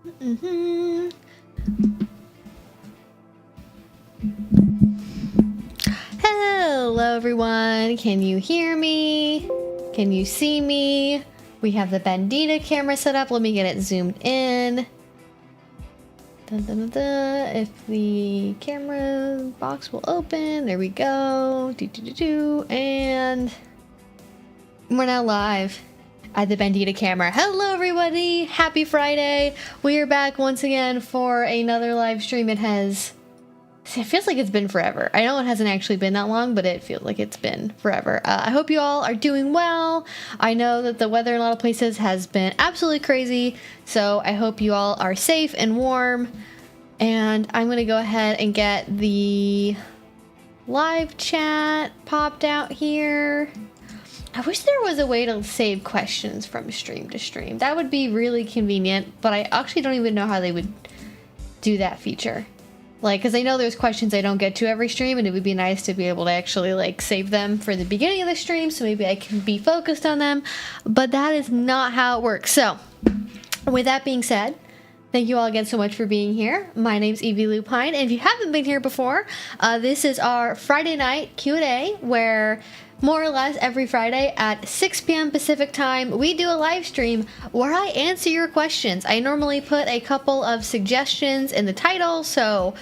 Mm-hmm. Hello everyone, can you hear me? Can you see me? We have the Bandita camera set up. Let me get it zoomed in. Dun, dun, dun, dun. If the camera box will open, there we go. And we're now live at the Bandita camera. Hello everybody, happy Friday. We are back once again for another live stream. It feels like it's been forever. I know it hasn't actually been that long, but it feels like it's been forever. I hope you all are doing well. I know that the weather in a lot of places has been absolutely crazy, so I hope you all are safe and warm. And I'm going to go ahead and get the live chat popped out here. I wish there was a way to save questions from stream to stream. That would be really convenient, but I actually don't even know how they would do that feature. Like, because I know there's questions I don't get to every stream, and it would be nice to be able to actually, like, save them for the beginning of the stream, so maybe I can be focused on them, but that is not how it works. So, with that being said, thank you all again so much for being here. My name's Evie Lupine, and if you haven't been here before, this is our Friday night Q&A, where more or less every Friday at 6 p.m. Pacific time, we do a live stream where I answer your questions. I normally put a couple of suggestions in the title, so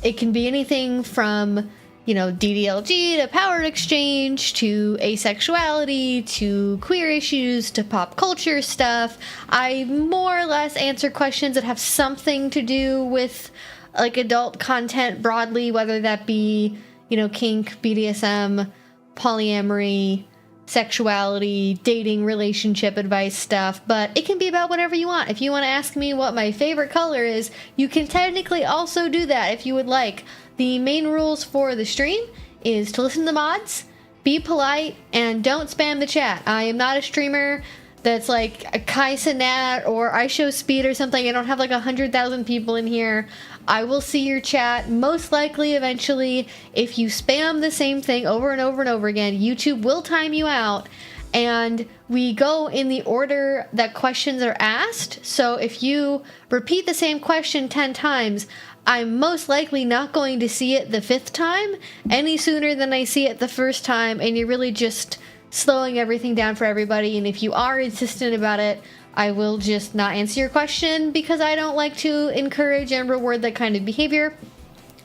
it can be anything from, you know, DDLG to power exchange to asexuality to queer issues to pop culture stuff. I more or less answer questions that have something to do with, like, adult content broadly, whether that be, you know, kink, BDSM, polyamory, sexuality, dating, relationship advice stuff, but it can be about whatever you want. If you want to ask me what my favorite color is, you can technically also do that if you would like. The main rules for the stream is to listen to the mods, be polite, and don't spam the chat. I am not a streamer that's like a Kai Cenat or I Show Speed or something. I don't have like 100,000 people in here. I will see your chat most likely eventually. If you spam the same thing over and over and over again, YouTube will time you out, and we go in the order that questions are asked. So if you repeat the same question 10 times, I'm most likely not going to see it the 5th time any sooner than I see it the first time, and you're really just slowing everything down for everybody. And if you are insistent about it, I will just not answer your question because I don't like to encourage and reward that kind of behavior.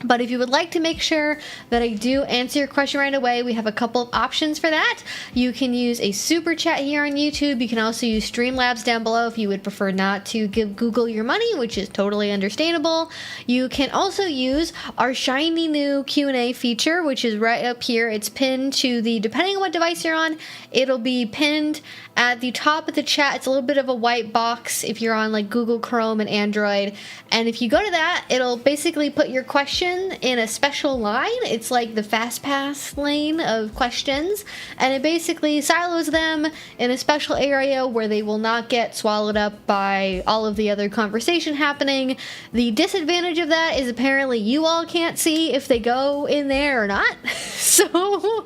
But if you would like to make sure that I do answer your question right away, we have a couple of options for that. You can use a super chat here on YouTube. You can also use Streamlabs down below if you would prefer not to give Google your money, which is totally understandable. You can also use our shiny new Q&A feature, which is right up here. It's pinned to the, depending on what device you're on, it'll be pinned at the top of the chat. It's a little bit of a white box if you're on like Google Chrome and Android. And if you go to that, it'll basically put your question in a special line. It's like the fast pass lane of questions, and it basically silos them in a special area where they will not get swallowed up by all of the other conversation happening. The disadvantage of that is apparently you all can't see if they go in there or not. So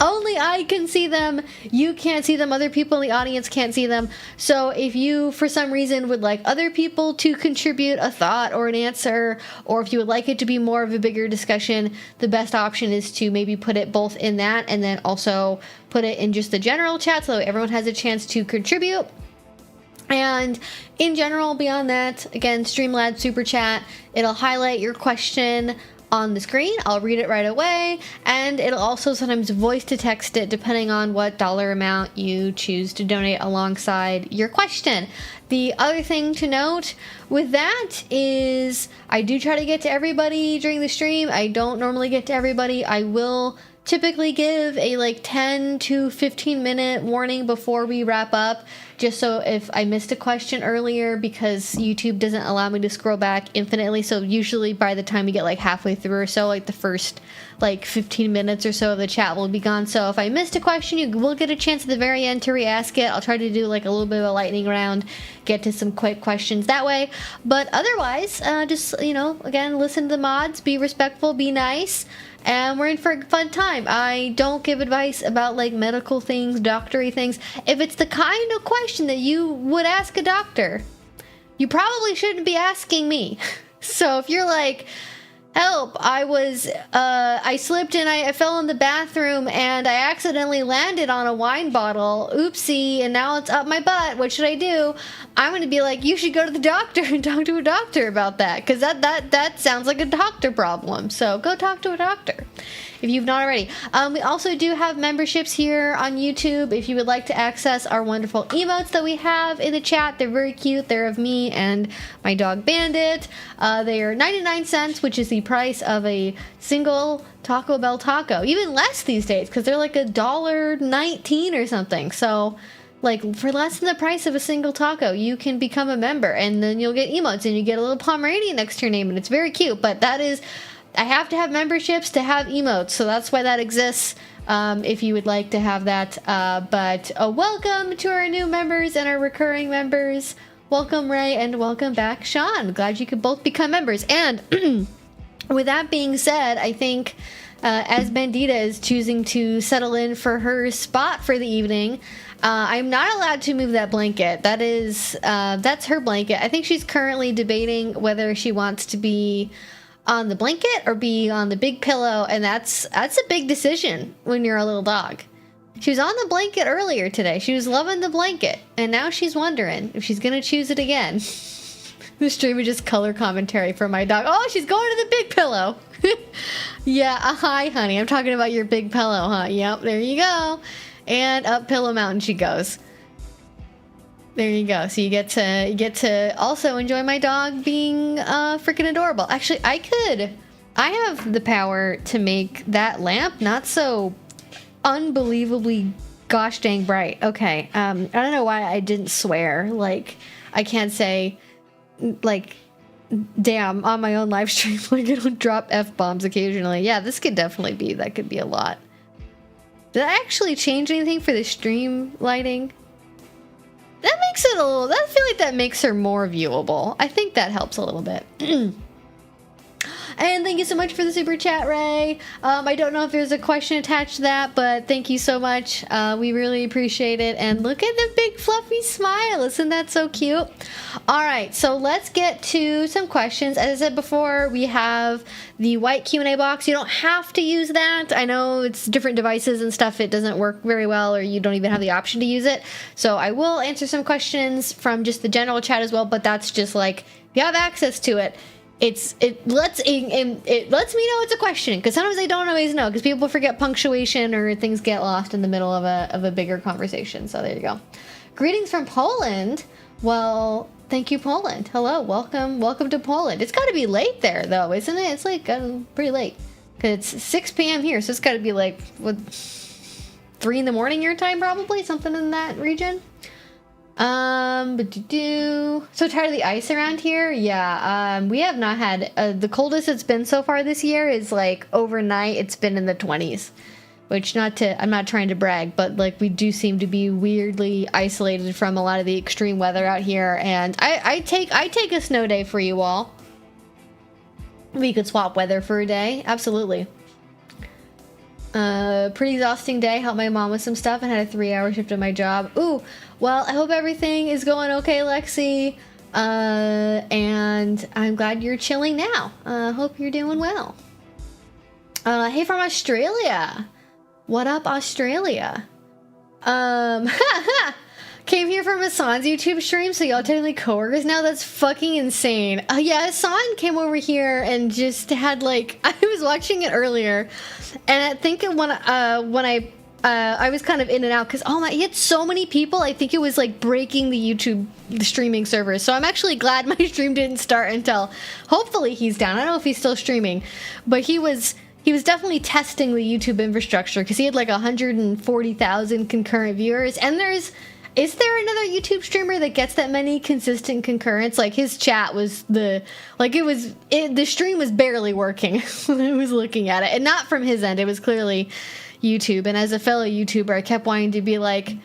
only I can see them. You can't see them. Other people in the audience can't see them. So if you for some reason would like other people to contribute a thought or an answer, or if you would like it to be more of a bigger discussion, the best option is to maybe put it both in that and then also put it in just the general chat so everyone has a chance to contribute. And in general, beyond that, again, Streamlabs super chat, it'll highlight your question on the screen. I'll read it right away, and it'll also sometimes voice to text it depending on what dollar amount you choose to donate alongside your question. The other thing to note with that is I do try to get to everybody during the stream. I don't normally get to everybody. I will typically give a like 10 to 15 minute warning before we wrap up, just so if I missed a question earlier, because YouTube doesn't allow me to scroll back infinitely. So usually by the time we get like halfway through or so, like the first like 15 minutes or so of the chat will be gone. So if I missed a question, you will get a chance at the very end to re-ask it. I'll try to do like a little bit of a lightning round, get to some quick questions that way. But otherwise, just, you know, again, listen to the mods, be respectful, be nice. And we're in for a fun time. I don't give advice about like medical things, doctory things. If it's the kind of question that you would ask a doctor, you probably shouldn't be asking me. So if you're like, help, I slipped and I fell in the bathroom and I accidentally landed on a wine bottle, oopsie, and now it's up my butt, what should I do? I'm going to be like, you should go to the doctor and talk to a doctor about that, because that sounds like a doctor problem. So go talk to a doctor if you've not already. We also do have memberships here on YouTube if you would like to access our wonderful emotes that we have in the chat. They're very cute. They're of me and my dog Bandit. They are 99 cents, which is the price of a single Taco Bell taco. Even less these days, because they're like $1.19 or something. So, like, for less than the price of a single taco, you can become a member, and then you'll get emotes, and you get a little Pomeranian next to your name, and it's very cute. But that is, I have to have memberships to have emotes, so that's why that exists, if you would like to have that. But welcome to our new members and our recurring members. Welcome, Ray, and welcome back, Sean. Glad you could both become members. And with that being said, I think as Bandita is choosing to settle in for her spot for the evening, I'm not allowed to move that blanket. That's her blanket. I think she's currently debating whether she wants to be on the blanket or be on the big pillow, and that's a big decision when you're a little dog. She was on the blanket earlier today. She was loving the blanket, and now she's wondering if she's gonna choose it again. The stream is just color commentary for my dog. Oh, she's going to the big pillow. Yeah, hi, honey. I'm talking about your big pillow, huh? Yep, there you go. And up Pillow Mountain she goes. There you go. So you get to also enjoy my dog being freaking adorable. Actually, I have the power to make that lamp not so unbelievably gosh dang bright. Okay. I don't know why I didn't swear. Like, I can't say, like, damn, on my own live stream. Like, I don't drop F-bombs occasionally. Yeah, this could definitely be, that could be a lot. Did I actually change anything for the stream lighting? That makes it a little, I feel like that makes her more viewable. I think that helps a little bit. And thank you so much for the super chat, Ray. I don't know if there's a question attached to that, but thank you so much. We really appreciate it. And look at the big fluffy smile. Isn't that so cute? All right, so let's get to some questions. As I said before, we have the white Q&A box. You don't have to use that. I know it's different devices and stuff. It doesn't work very well, or you don't even have the option to use it. So I will answer some questions from just the general chat as well, but that's just like, if you have access to it, it lets me know it's a question, because sometimes I don't always know, because people forget punctuation or things get lost in the middle of a bigger conversation. So there you go. Greetings from Poland. Well, thank you, Poland. Hello, welcome to Poland. It's got to be late there though, isn't it? It's like pretty late, because it's 6 p.m. here, so it's got to be like what, 3 in the morning your time, probably, something in that region. So tired of the ice around here. Yeah, we have not had the coldest it's been so far this year is like overnight it's been in the 20s, which I'm not trying to brag, but like we do seem to be weirdly isolated from a lot of the extreme weather out here. And I take a snow day for you all. We could swap weather for a day, absolutely. Pretty exhausting day. Helped my mom with some stuff and had a 3-hour shift at my job. Ooh, well, I hope everything is going okay, Lexi. And I'm glad you're chilling now. Hope you're doing well. Hey, from Australia. What up, Australia? Came here from Hassan's YouTube stream, so y'all technically coworkers now? That's fucking insane. Yeah, Hassan came over here and just had like, I was watching it earlier, and I think when I was kind of in and out, because he had so many people, I think it was like breaking the streaming servers. So I'm actually glad my stream didn't start until, hopefully he's down. I don't know if he's still streaming, but he was definitely testing the YouTube infrastructure, because he had like 140,000 concurrent viewers, and is there another YouTube streamer that gets that many consistent concurrents? Like, his chat was the stream was barely working when I was looking at it. And not from his end, it was clearly YouTube. And as a fellow YouTuber, I kept wanting to be like,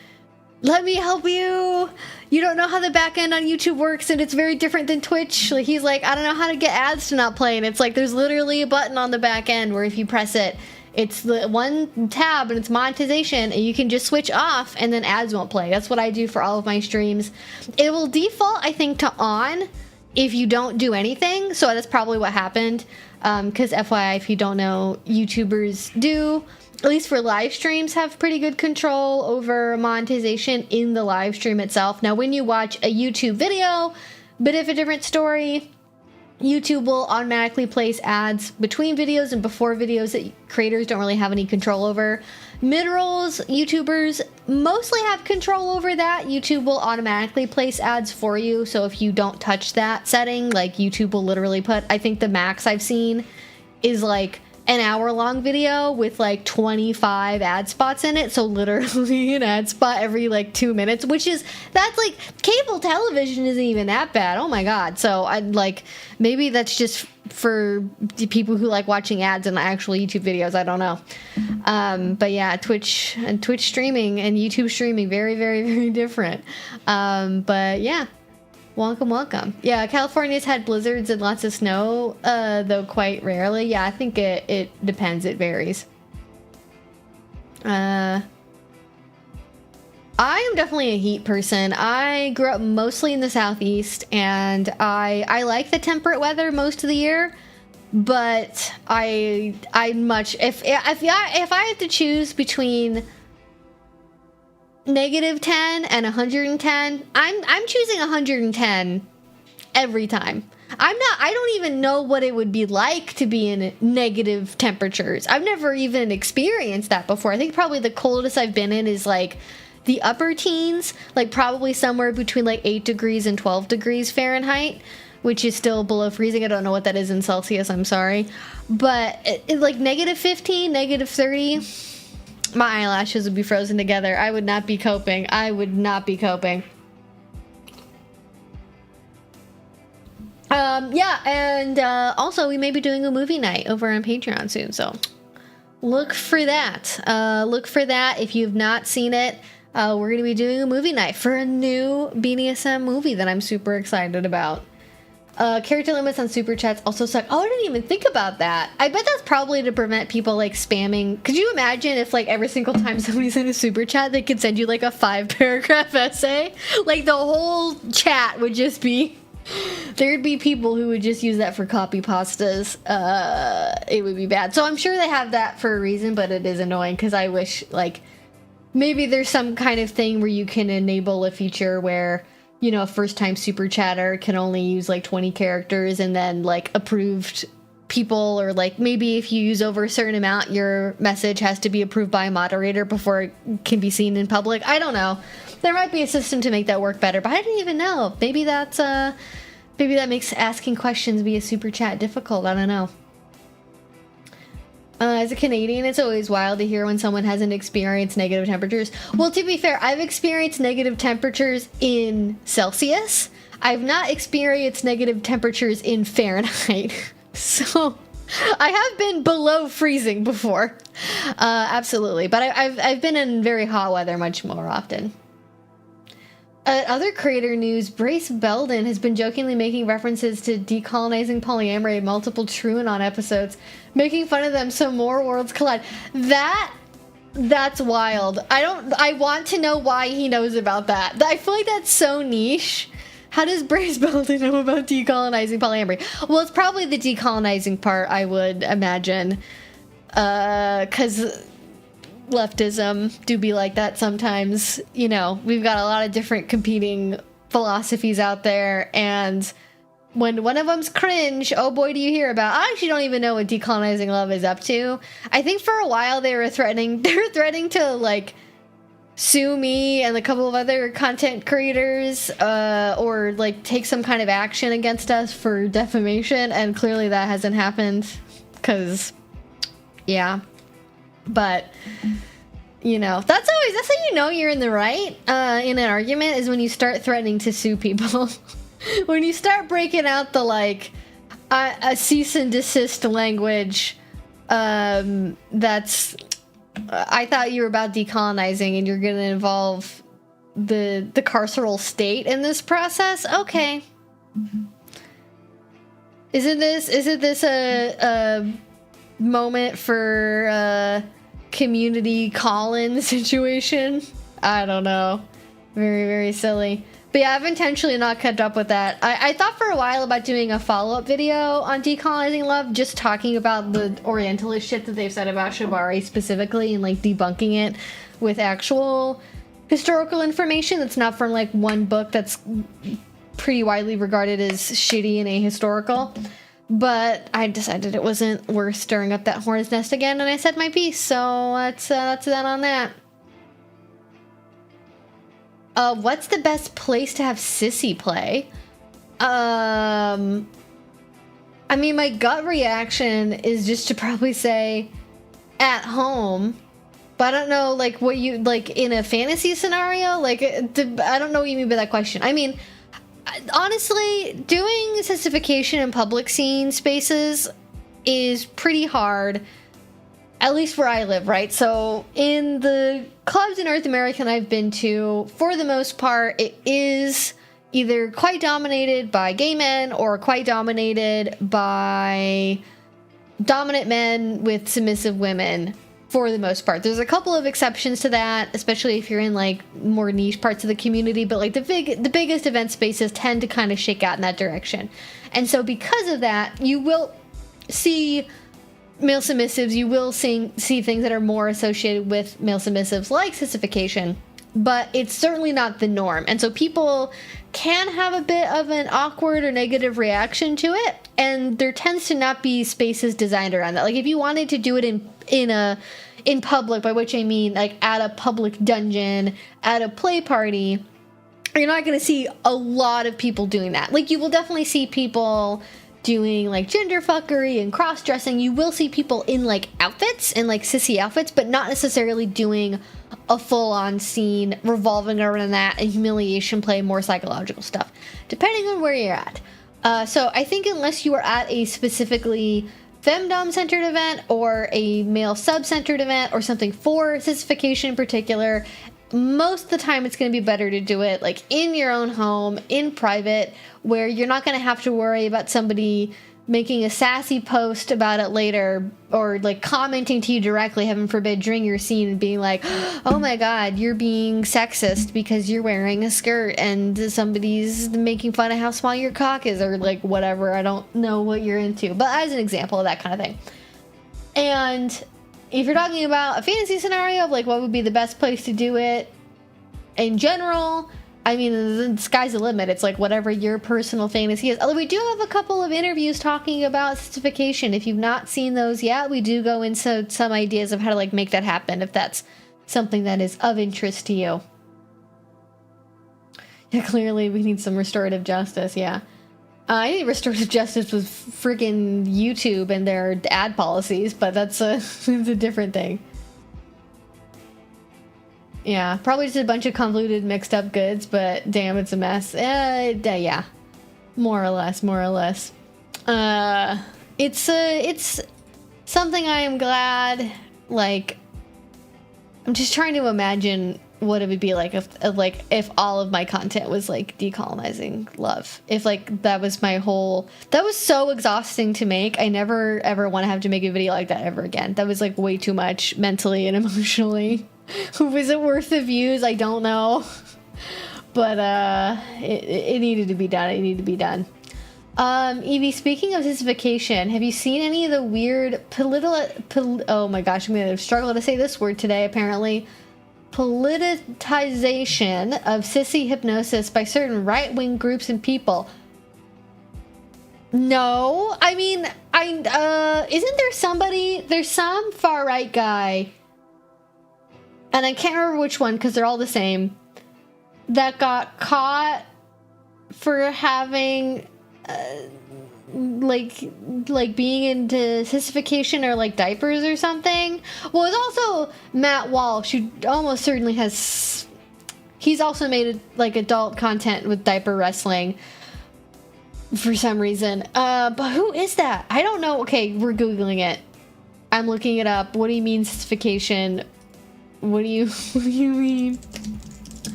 let me help you. You don't know how the back end on YouTube works, and it's very different than Twitch. Like, he's like, I don't know how to get ads to not play. And it's like, there's literally a button on the back end where if you press it, It's the one tab and it's monetization, and you can just switch off and then ads won't play. That's what I do for all of my streams. It will default, I think, to on if you don't do anything. So that's probably what happened. Because FYI, if you don't know, YouTubers do, at least for live streams, have pretty good control over monetization in the live stream itself. Now, when you watch a YouTube video, bit of a different story. YouTube will automatically place ads between videos and before videos that creators don't really have any control over. Mid-rolls, YouTubers mostly have control over that. YouTube will automatically place ads for you. So if you don't touch that setting, like YouTube will literally put, I think the max I've seen is like an hour-long video with like 25 ad spots in it. So literally an ad spot every like 2 minutes, that's like, cable television isn't even that bad. Oh my God. So I'd like, maybe that's just for people who like watching ads and actual YouTube videos. I don't know. But yeah, Twitch streaming and YouTube streaming, very, very, very different. But yeah. Welcome. Yeah, California's had blizzards and lots of snow, though quite rarely. Yeah, I think it depends. It varies. I am definitely a heat person. I grew up mostly in the Southeast, and I like the temperate weather most of the year. But if I had to choose between -10 and 110, I'm choosing 110 every time. I don't even know what it would be like to be in negative temperatures. I've never even experienced that before. I think probably the coldest I've been in is like the upper teens, like probably somewhere between like 8 degrees and 12 degrees Fahrenheit, which is still below freezing. I don't know what that is in Celsius, I'm sorry. But like -15, -30, my eyelashes would be frozen together. I would not be coping. Yeah, and also we may be doing a movie night over on Patreon soon, so look for that. If you've not seen it. We're gonna be doing a movie night for a new BDSM movie that I'm super excited about. Character limits on super chats also suck. Oh, I didn't even think about that. I bet that's probably to prevent people like spamming. Could you imagine if like every single time somebody's in a super chat, they could send you like a 5-paragraph essay? Like the whole chat would just be, there'd be people who would just use that for copy pastas. It would be bad. So I'm sure they have that for a reason, but it is annoying because I wish like maybe there's some kind of thing where you can enable a feature where, you know, a first-time super chatter can only use like 20 characters, and then like approved people, or like maybe if you use over a certain amount, your message has to be approved by a moderator before it can be seen in public. I don't know. There might be a system to make that work better, but I didn't even know. Maybe that makes asking questions via super chat difficult. I don't know. As a Canadian, it's always wild to hear when someone hasn't experienced negative temperatures. Well, to be fair, I've experienced negative temperatures in Celsius. I've not experienced negative temperatures in Fahrenheit. So I have been below freezing before. Absolutely. But I've been in very hot weather much more often. Other creator news, Brace Belden has been jokingly making references to decolonizing polyamory in multiple TrueAnon episodes, making fun of them so more worlds collide. That's wild. I want to know why he knows about that. I feel like that's so niche. How does Brace Belden know about decolonizing polyamory? Well, it's probably the decolonizing part, I would imagine. 'Cause leftism do be like that sometimes. You know, we've got a lot of different competing philosophies out there, and when one of them's cringe, oh boy, do you hear about. I actually don't even know what decolonizing love is up to. I think for a while they were threatening to like sue me and a couple of other content creators, or like take some kind of action against us for defamation, and clearly that hasn't happened, because yeah. But, you know, that's how you know you're in the right in an argument, is when you start threatening to sue people. When you start breaking out the, like, a cease and desist language, that's, I thought you were about decolonizing and you're going to involve the carceral state in this process? Okay. Isn't this moment for a community call-in situation. I don't know. Very, very silly. But yeah, I've intentionally not kept up with that. I thought for a while about doing a follow-up video on decolonizing love, just talking about the Orientalist shit that they've said about Shibari specifically and like debunking it with actual historical information that's not from like one book that's pretty widely regarded as shitty and ahistorical. But I decided it wasn't worth stirring up that hornet's nest again, and I said my piece. So that's that on that. What's the best place to have sissy play? I mean, my gut reaction is just to probably say at home, but I don't know, like, what you, like, in a fantasy scenario? Like, I don't know what you mean by that question. I mean, honestly, doing sissification in public scene spaces is pretty hard. At least where I live, right? So in the clubs in North America I've been to, for the most part, it is either quite dominated by gay men or quite dominated by dominant men with submissive women, for the most part. There's a couple of exceptions to that, especially if you're in like more niche parts of the community, but like the biggest event spaces tend to kind of shake out in that direction. And so because of that, you will see male submissives, you will see things that are more associated with male submissives like sissification, but it's certainly not the norm. And so people can have a bit of an awkward or negative reaction to it, and there tends to not be spaces designed around that. Like if you wanted to do it in public, by which I mean like at a public dungeon, at a play party, you're not going to see a lot of people doing that. Like you will definitely see people doing like gender fuckery and cross-dressing. You will see people in like outfits and like sissy outfits, but not necessarily doing a full-on scene revolving around that and humiliation play, more psychological stuff, depending on where you're at. So I think unless you are at a specifically femdom-centered event or a male sub-centered event or something for sissification in particular, most of the time it's going to be better to do it like in your own home, in private, where you're not going to have to worry about somebody making a sassy post about it later or like commenting to you directly, heaven forbid, during your scene and being like, oh my god, you're being sexist because you're wearing a skirt and somebody's making fun of how small your cock is, or like whatever. I don't know what you're into, but as an example of that kind of thing. And if you're talking about a fantasy scenario of like what would be the best place to do it in general, I mean, the sky's the limit. It's like whatever your personal fantasy is. Although we do have a couple of interviews talking about sissification. If you've not seen those yet, we do go into some ideas of how to like make that happen if that's something that is of interest to you. Yeah, clearly we need some restorative justice, yeah. I think restorative justice was freaking YouTube and their ad policies, but that's it's a different thing. Yeah, probably just a bunch of convoluted, mixed up goods, but damn, it's a mess. Yeah, more or less. It's something I am glad. Like, I'm just trying to imagine what it would be like if all of my content was like decolonizing love. If like that was so exhausting to make. I never ever want to have to make a video like that ever again. That was like way too much mentally and emotionally. Was it worth the views? I don't know. But it needed to be done. Evie, speaking of sissification, have you seen any of the weird oh my gosh, I'm gonna struggle to say this word today, apparently. Politicization of sissy hypnosis by certain right-wing groups and people? No, I mean, isn't there there's some far-right guy, and I can't remember which one because they're all the same, that got caught for having like being into sissification or like diapers or something. Well, it's also Matt Walsh, who almost certainly he's also made like adult content with diaper wrestling for some reason. But who is that? I don't know. Okay, we're Googling it. I'm looking it up. What do you mean sissification? What do you mean?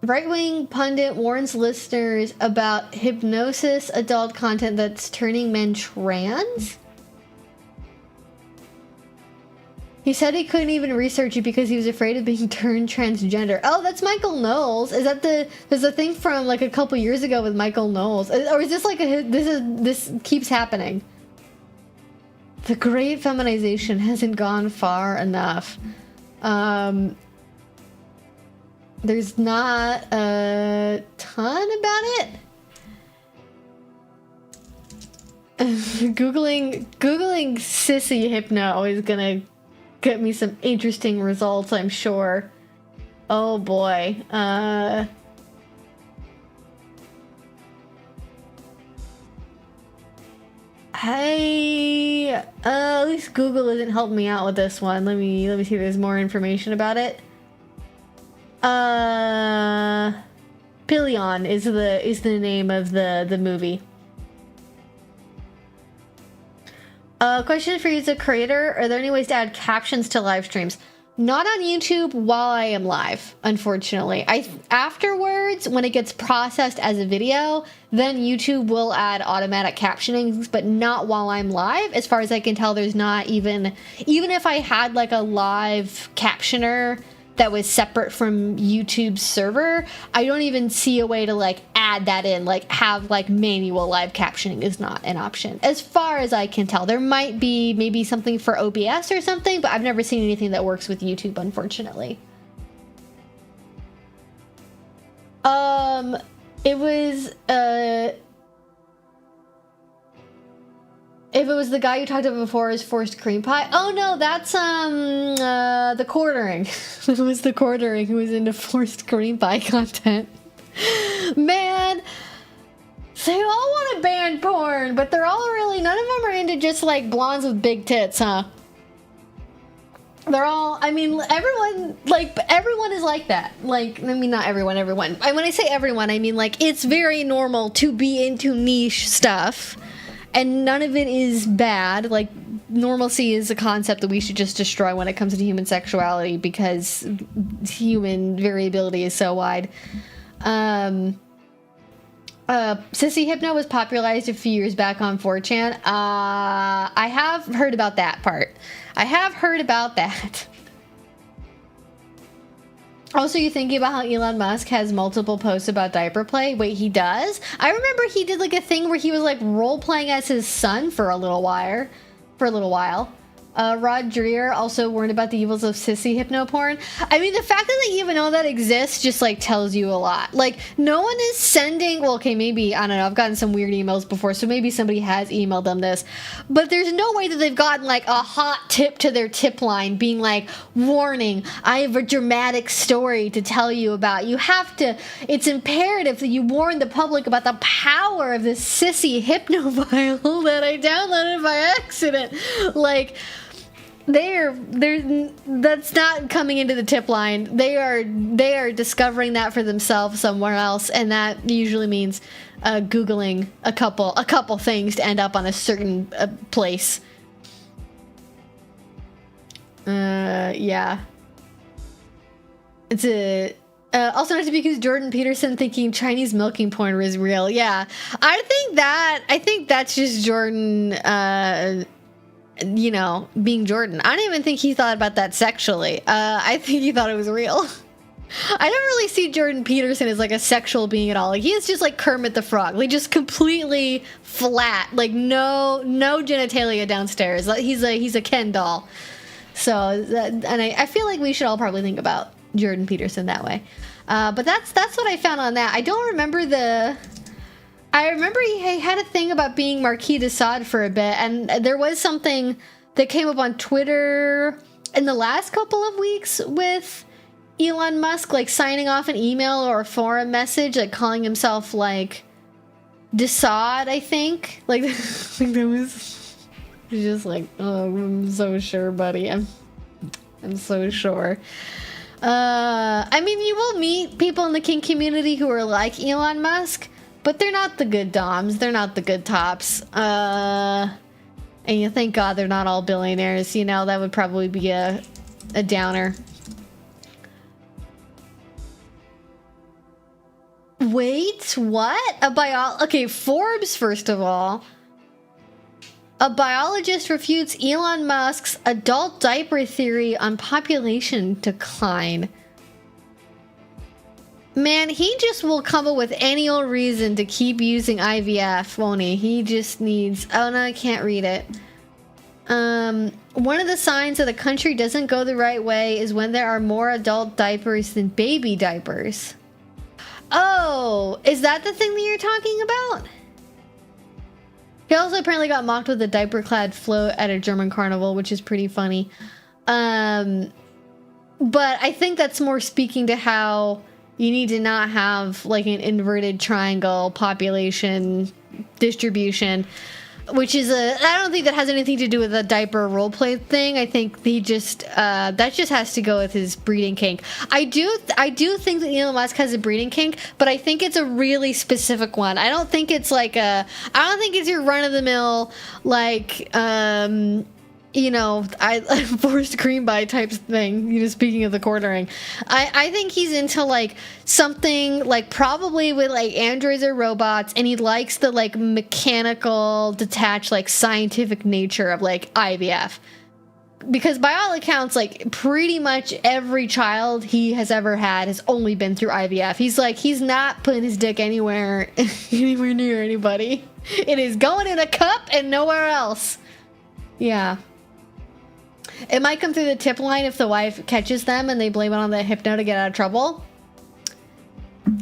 Right-wing pundit warns listeners about hypnosis adult content that's turning men trans. He said he couldn't even research it because he was afraid of being turned transgender. Oh, that's Michael Knowles. Is that there's a thing from like a couple years ago with Michael Knowles? Or is this like this keeps happening? The great feminization hasn't gone far enough. There's not a ton about it. Googling sissy hypno is gonna get me some interesting results, I'm sure. Oh boy. At least Google isn't helping me out with this one. Let me see if there's more information about it. Pillion is the name of the movie. Question for you as a creator: are there any ways to add captions to live streams? Not on YouTube while I am live, unfortunately. Afterwards, when it gets processed as a video, then YouTube will add automatic captioning, but not while I'm live. As far as I can tell, there's not even if I had like a live captioner that was separate from YouTube's server, I don't even see a way to like add that in, like have like manual live captioning is not an option. As far as I can tell, there might be maybe something for OBS or something, but I've never seen anything that works with YouTube, unfortunately. It was, if it was the guy you talked about before as forced cream pie. Oh no, that's the quartering. It was the quartering who was into forced cream pie content. Man, they all want to ban porn, but they're all really, none of them are into just like blondes with big tits, huh? They're all, I mean, everyone is like that. Like, I mean, not everyone. When I say everyone, I mean like it's very normal to be into niche stuff. And none of it is bad. Like, normalcy is a concept that we should just destroy when it comes to human sexuality because human variability is so wide. Sissy Hypno was popularized a few years back on 4chan. I have heard about that part. I have heard about that. Also, you thinking about how Elon Musk has multiple posts about diaper play? Wait, he does? I remember he did like a thing where he was like role-playing as his son for a little while. Rod Dreher also warned about the evils of sissy hypno porn. I mean, the fact that they even know that exists just like tells you a lot. Like, no one is sending, well, okay, maybe, I don't know, I've gotten some weird emails before, so maybe somebody has emailed them this, but there's no way that they've gotten like a hot tip to their tip line being like, warning, I have a dramatic story to tell you about. You have to, it's imperative that you warn the public about the power of this sissy hypno file that I downloaded by accident. Like, they're that's not coming into the tip line. They are discovering that for themselves somewhere else, and that usually means googling a couple things to end up on a certain place. Yeah. It's a also not to be accused Jordan Peterson thinking Chinese milking porn was real. Yeah, I think that's just Jordan. You know, being Jordan. I don't even think he thought about that sexually. I think he thought it was real. I don't really see Jordan Peterson as like a sexual being at all. Like, he is just like Kermit the Frog, like just completely flat, like no genitalia downstairs. He's a Ken doll. So, and I feel like we should all probably think about Jordan Peterson that way. But that's what I found on that. I don't remember I remember he had a thing about being Marquis de Sade for a bit, and there was something that came up on Twitter in the last couple of weeks with Elon Musk, like signing off an email or a forum message, like calling himself like de Sade, I think. Like, that was just like, oh, I'm so sure, buddy. I'm so sure. I mean, you will meet people in the kink community who are like Elon Musk, but they're not the good doms. They're not the good tops. And you thank God they're not all billionaires. You know, that would probably be a downer. Wait, what? Okay, Forbes, first of all. A biologist refutes Elon Musk's adult diaper theory on population decline. Man, he just will come up with any old reason to keep using IVF, won't he? He just needs... Oh, no, I can't read it. One of the signs that a country doesn't go the right way is when there are more adult diapers than baby diapers. Oh, is that the thing that you're talking about? He also apparently got mocked with a diaper-clad float at a German carnival, which is pretty funny. But I think that's more speaking to how you need to not have like an inverted triangle population distribution, which is I don't think that has anything to do with the diaper roleplay thing. I think he just that just has to go with his breeding kink. I do think that Elon Musk has a breeding kink, but I think it's a really specific one. I don't think it's like I don't think it's your run of the mill like you know, forced cream by type thing, you know, speaking of the quartering. I think he's into like something like probably with like androids or robots, and he likes the like mechanical, detached, like scientific nature of like IVF. Because by all accounts, like pretty much every child he has ever had has only been through IVF. He's not putting his dick anywhere near anybody. It is going in a cup and nowhere else. Yeah. It might come through the tip line if the wife catches them and they blame it on the hypno to get out of trouble.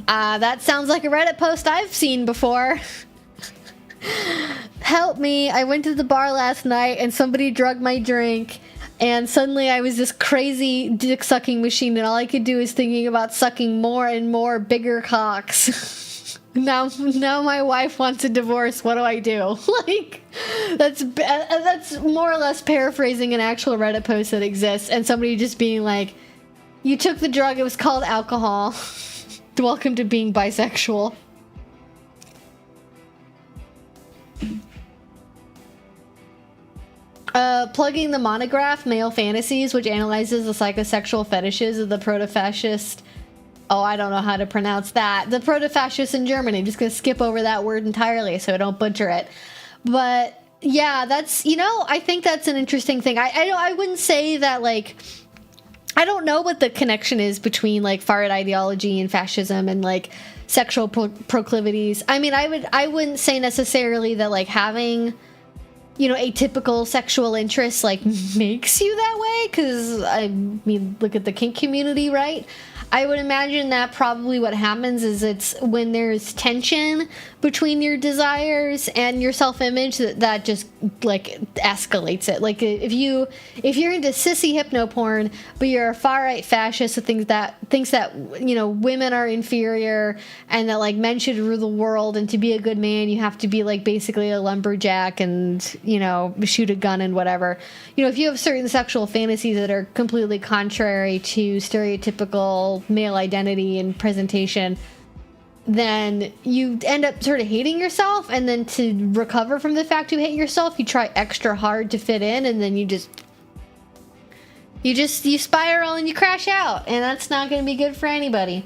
That sounds like a Reddit post I've seen before. Help me. I went to the bar last night and somebody drugged my drink, and suddenly I was this crazy dick sucking machine, and all I could do is thinking about sucking more and more bigger cocks. Now my wife wants a divorce. What do I do? Like, that's more or less paraphrasing an actual Reddit post that exists, and somebody just being like, "You took the drug. It was called alcohol. Welcome to being bisexual." Plugging the monograph, Male Fantasies, which analyzes the psychosexual fetishes of the proto-fascist... Oh, I don't know how to pronounce that. The proto-fascists in Germany. I'm just going to skip over that word entirely so I don't butcher it. But, yeah, that's... You know, I think that's an interesting thing. I wouldn't say that, like... I don't know what the connection is between, like, far-right ideology and fascism and, like, sexual proclivities. I mean, I wouldn't say necessarily that, like, having... you know, atypical sexual interests, like, makes you that way, because, I mean, look at the kink community, right? I would imagine that probably what happens is it's when there's tension between your desires and your self-image that just, like, escalates it. Like, if you're into sissy hypno porn, but you're a far-right fascist that thinks that, you know, women are inferior and that, like, men should rule the world, and to be a good man you have to be, like, basically a lumberjack and, you know, shoot a gun and whatever. You know, if you have certain sexual fantasies that are completely contrary to stereotypical male identity and presentation, then you end up sort of hating yourself, and then to recover from the fact you hate yourself, you try extra hard to fit in, and then you spiral and you crash out, and that's not going to be good for anybody.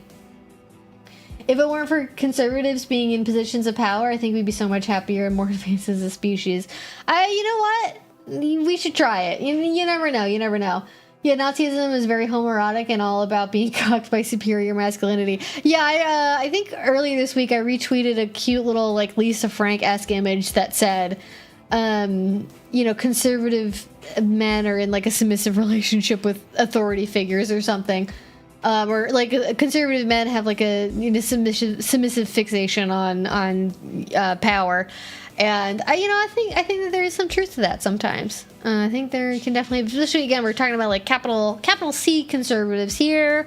If it weren't for conservatives being in positions of power, I think we'd be so much happier and more advanced as a species. You know what? We should try it. You never know. You never know. Yeah, Nazism is very homoerotic and all about being cocked by superior masculinity. Yeah, I think earlier this week I retweeted a cute little, like, Lisa Frank-esque image that said, you know, conservative men are in, like, a submissive relationship with authority figures or something. Or, like, conservative men have, like, a, you know, submissive fixation on power. And I think that there is some truth to that sometimes. I think there can definitely, especially again, we're talking about like capital C conservatives here,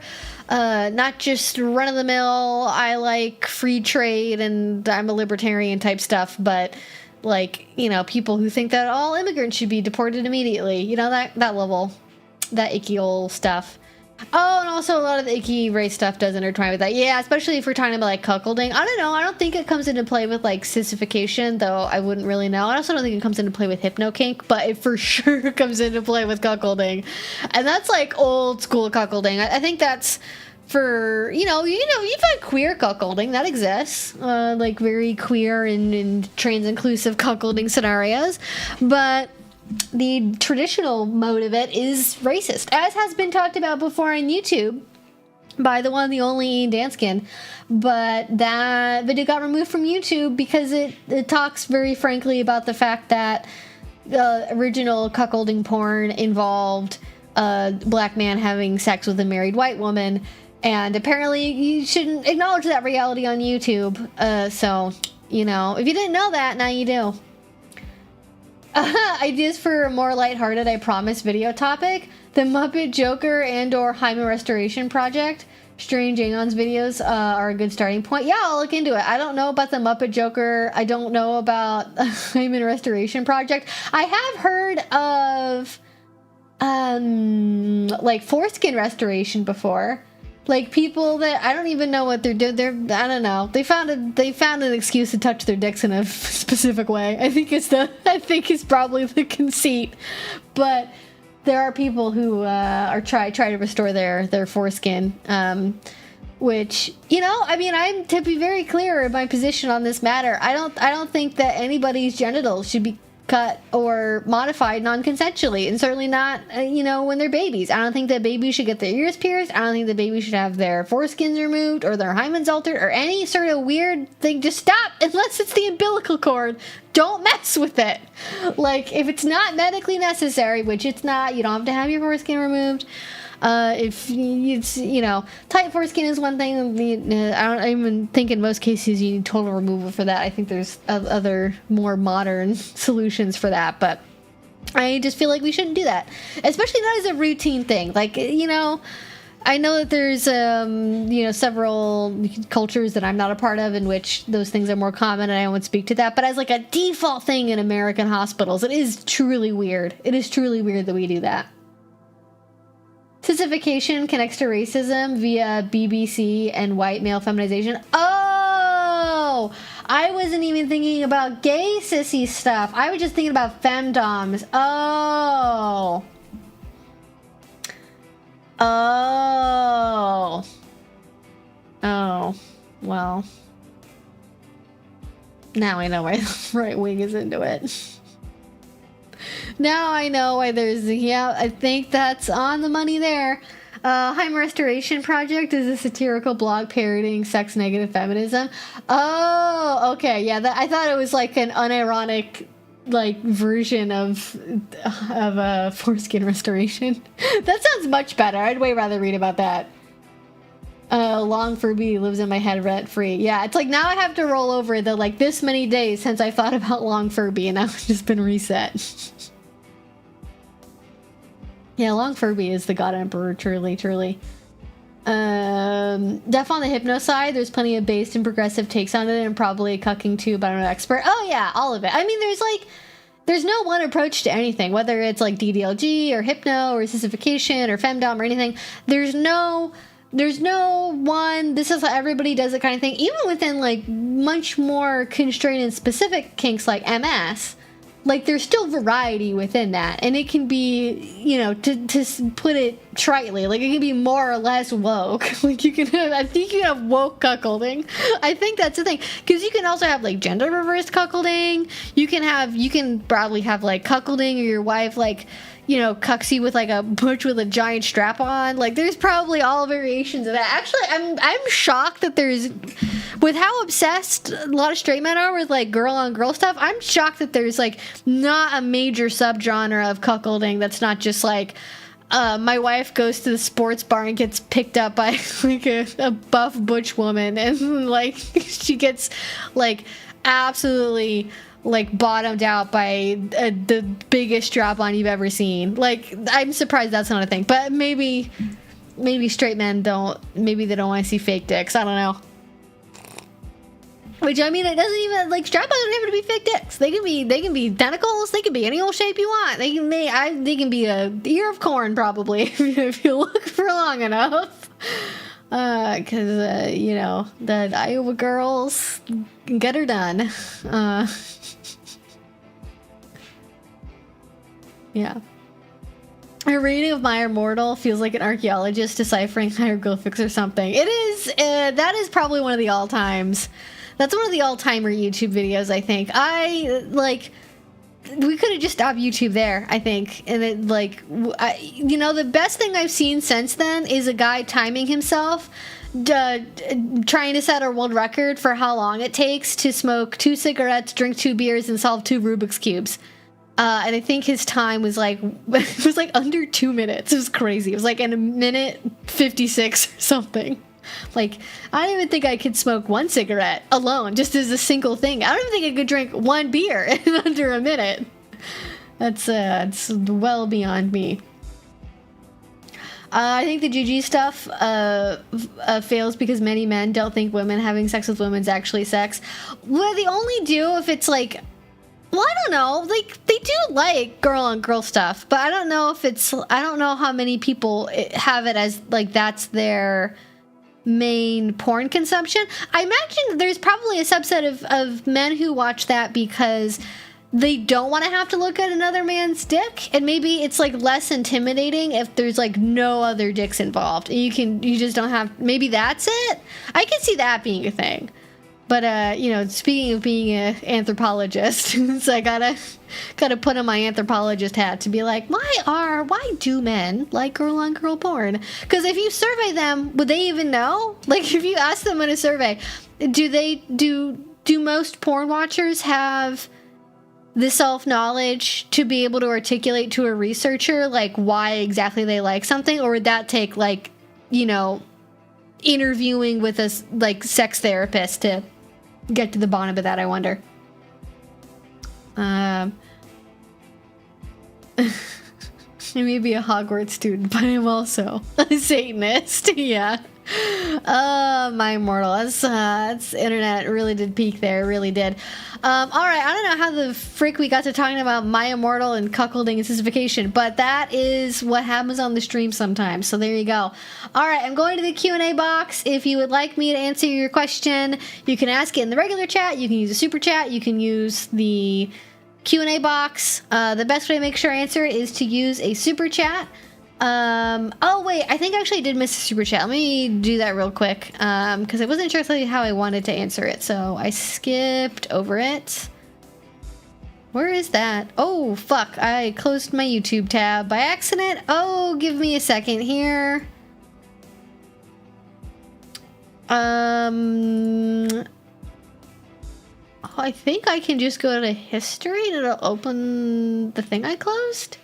not just run of the mill. I like free trade and I'm a libertarian type stuff, but like, you know, people who think that all immigrants should be deported immediately. You know, that level, that icky old stuff. Oh, and also a lot of the icky race stuff does intertwine with that. Yeah, especially if we're talking about, like, cuckolding. I don't know. I don't think it comes into play with, like, sissification, though I wouldn't really know. I also don't think it comes into play with hypno-kink, but it for sure comes into play with cuckolding. And that's, like, old school cuckolding. I think that's for, you've had queer cuckolding that exists, like very queer and trans-inclusive cuckolding scenarios, but the traditional mode of it is racist, as has been talked about before on YouTube by the one, the only Danskin. But that video got removed from YouTube because it talks very frankly about the fact that the original cuckolding porn involved a black man having sex with a married white woman, and apparently you shouldn't acknowledge that reality on YouTube. So, if you didn't know that, now you do. Ideas for a more lighthearted, I promise, video topic. The Muppet Joker and/or Hymen Restoration Project. Strange Aeon's videos are a good starting point. Yeah, I'll look into it. I don't know about the Muppet Joker. I don't know about Hymen Restoration Project. I have heard of like foreskin restoration before. Like people that I don't even know what they're doing. I don't know. They found an excuse to touch their dicks in a specific way. I think it's probably the conceit. But there are people who are try to restore their foreskin, which, I'm to be very clear in my position on this matter. I don't think that anybody's genitals should be cut or modified non-consensually, and certainly not, when they're babies. I don't think that babies should get their ears pierced. I don't think that babies should have their foreskins removed or their hymens altered or any sort of weird thing. Just stop, unless it's the umbilical cord. Don't mess with it. Like, if it's not medically necessary, which it's not, you don't have to have your foreskin removed. If it's, tight foreskin is one thing. I don't even think in most cases you need total removal for that. I think there's other more modern solutions for that, but I just feel like we shouldn't do that, especially not as a routine thing. Like, I know that there's, several cultures that I'm not a part of in which those things are more common, and I won't speak to that, but as like a default thing in American hospitals, it is truly weird. It is truly weird that we do that. Sissification connects to racism via BBC and white male feminization. Oh! I wasn't even thinking about gay sissy stuff. I was just thinking about femdoms. Oh. Oh. Oh. Well. Now I know why the right wing is into it. Now I know why I think that's on the money there. Hymen Restoration Project is a satirical blog parodying sex-negative feminism. Oh, okay, yeah, I thought it was like an unironic, version of foreskin restoration. That sounds much better. I'd way rather read about that. Long Furby lives in my head rent-free. Yeah, it's like now I have to roll over this many days since I thought about Long Furby, and now it's just been reset. Yeah, Long Furby is the God Emperor, truly, truly. Deaf on the hypno side, there's plenty of based and progressive takes on it, and probably a cucking too, but I'm no expert. Oh yeah, all of it. I mean, there's no one approach to anything, whether it's like DDLG or hypno or sissification or femdom or anything. There's no one, this is how everybody does it kind of thing. Even within much more constrained and specific kinks like MS, there's still variety within that, and it can be, to put it tritely, it can be more or less woke. I think you can have woke cuckolding. I think that's the thing, because you can also have gender reversed cuckolding. You can probably have cuckolding, or your wife cucks you with a butch with a giant strap on. There's probably all variations of that. Actually, I'm shocked that there's, with how obsessed a lot of straight men are with girl on girl stuff, I'm shocked that there's not a major subgenre of cuckolding that's not just my wife goes to the sports bar and gets picked up by a buff butch woman, and she gets absolutely bottomed out by the biggest strap on you've ever seen. I'm surprised that's not a thing, but maybe straight men maybe they don't want to see fake dicks. I don't know. Which, I mean, it doesn't even, strap-ons don't have to be fake dicks. They can be tentacles. They can be any old shape you want. They can be a ear of corn, probably, if you look for long enough. Because, the Iowa girls get her done. Yeah. A reading of My Immortal feels like an archaeologist deciphering hieroglyphics or something. It is. That is probably one of the all-times. That's one of the all-timer YouTube videos, I think. We could have just stopped YouTube there, I think. And it, like, the best thing I've seen since then is a guy timing himself, trying to set a world record for how long it takes to smoke 2 cigarettes, drink 2 beers, and solve 2 Rubik's Cubes. And I think his time was like, it was like under 2 minutes. It was crazy. It was like in 1:56 or something. Like, I don't even think I could smoke 1 cigarette alone, just as a single thing. I don't even think I could drink 1 beer in under a minute. That's it's well beyond me. I think the GG stuff fails because many men don't think women having sex with women is actually sex. Well, they only do if it's like, well, I don't know. Like, they do like girl on girl stuff, but I don't know if it's, I don't know how many people have it as like that's their main porn consumption. I imagine there's probably a subset of men who watch that because they don't want to have to look at another man's dick, and maybe it's like less intimidating if there's like no other dicks involved. You just don't have, maybe that's it. I can see that being a thing. But speaking of being an anthropologist, so I gotta put on my anthropologist hat to be like, why do men like girl on girl porn? Because if you survey them, would they even know? Like, if you ask them in a survey, do most porn watchers have the self-knowledge to be able to articulate to a researcher like why exactly they like something, or would that take like, interviewing with a like sex therapist to get to the bottom of that, I wonder. I may be a Hogwarts student, but I'm also a Satanist. Yeah. My Immortal. That's internet really did peak there. Really did. All right. I don't know how the frick we got to talking about My Immortal and cuckolding and sissification, but that is what happens on the stream sometimes. So there you go. All right. I'm going to the Q&A box. If you would like me to answer your question, you can ask it in the regular chat. You can use a super chat. You can use the Q&A box. The best way to make sure I answer it is to use a super chat. Oh wait, I think I actually did miss a super chat. Let me do that real quick, because I wasn't sure exactly how I wanted to answer it, so I skipped over it. Where is that? Oh fuck, I closed my YouTube tab by accident. Oh, give me a second here. Oh, I think I can just go to history and it'll open the thing I closed.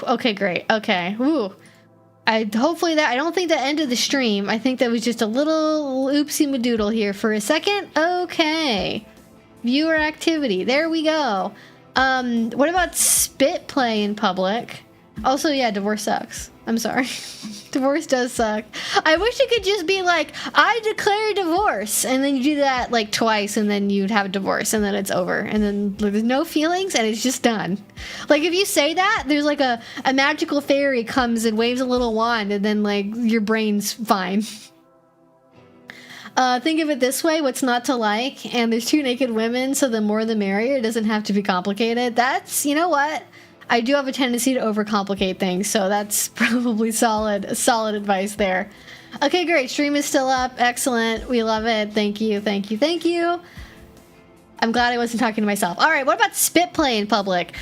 Okay, great. Okay. Ooh. Hopefully that, I don't think that ended the stream. I think that was just a little oopsie madoodle here for a second. Okay. Viewer activity. There we go. What about spit play in public? Also, yeah, divorce sucks. I'm sorry. Divorce does suck. I wish it could just be like, I declare divorce, and then you do that like twice, and then you'd have a divorce, and then it's over, and then there's no feelings, and it's just done. Like, if you say that, there's like a magical fairy comes and waves a little wand, and then like your brain's fine. Think of it this way, what's not to like, and there's 2 naked women, so the more the merrier. It doesn't have to be complicated. That's, you know what? I do have a tendency to overcomplicate things, so that's probably solid advice there. Okay, great. Stream is still up. Excellent. We love it. Thank you, thank you, thank you. I'm glad I wasn't talking to myself. All right, what about spit play in public?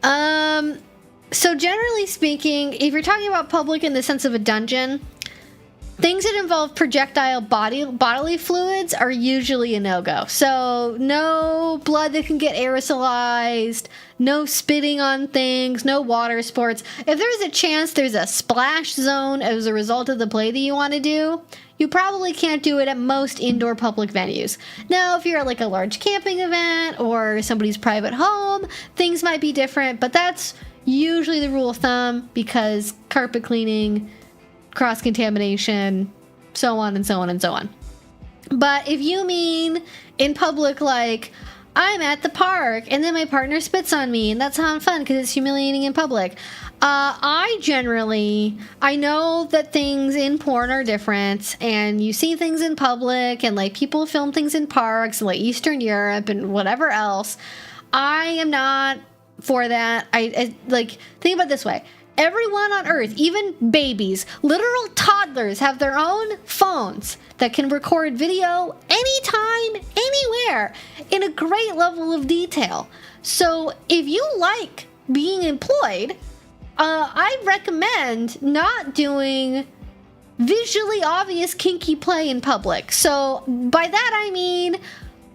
So generally speaking, if you're talking about public in the sense of a dungeon, things that involve projectile bodily fluids are usually a no-go. So no blood that can get aerosolized, no spitting on things, no water sports. If there's a chance there's a splash zone as a result of the play that you want to do, you probably can't do it at most indoor public venues. Now, if you're at like a large camping event or somebody's private home, things might be different, but that's usually the rule of thumb because carpet cleaning, cross-contamination, so on and so on and so on. But if you mean in public, like, I'm at the park and then my partner spits on me and that's not fun because it's humiliating in public. I know that things in porn are different and you see things in public and like people film things in parks and like Eastern Europe and whatever else. I am not for that. I like, think about it this way. Everyone on Earth, even babies, literal toddlers, have their own phones that can record video anytime, anywhere, in a great level of detail. So if you like being employed, I recommend not doing visually obvious kinky play in public. So by that I mean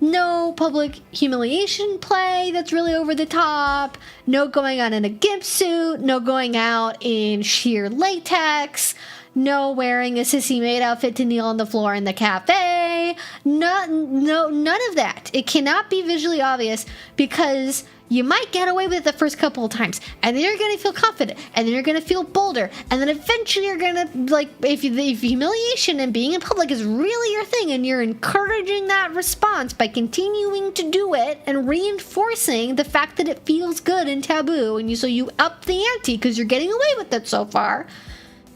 no public humiliation play that's really over the top, no going out in a gimp suit, no going out in sheer latex, no wearing a sissy maid outfit to kneel on the floor in the cafe, none of that. It cannot be visually obvious because you might get away with it the first couple of times, and then you're going to feel confident, and then you're going to feel bolder, and then eventually you're going to, like, if humiliation and being in public is really your thing, and you're encouraging that response by continuing to do it and reinforcing the fact that it feels good and taboo, and so you up the ante because you're getting away with it so far,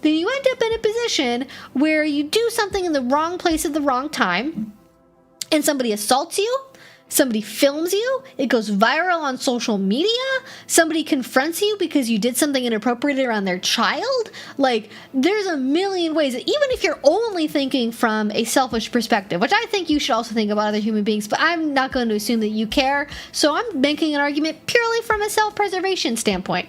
then you end up in a position where you do something in the wrong place at the wrong time, and somebody assaults you, somebody films you, it goes viral on social media, somebody confronts you because you did something inappropriate around their child. Like, there's a million ways that even if you're only thinking from a selfish perspective, which I think you should also think about other human beings, but I'm not going to assume that you care, so I'm making an argument purely from a self-preservation standpoint.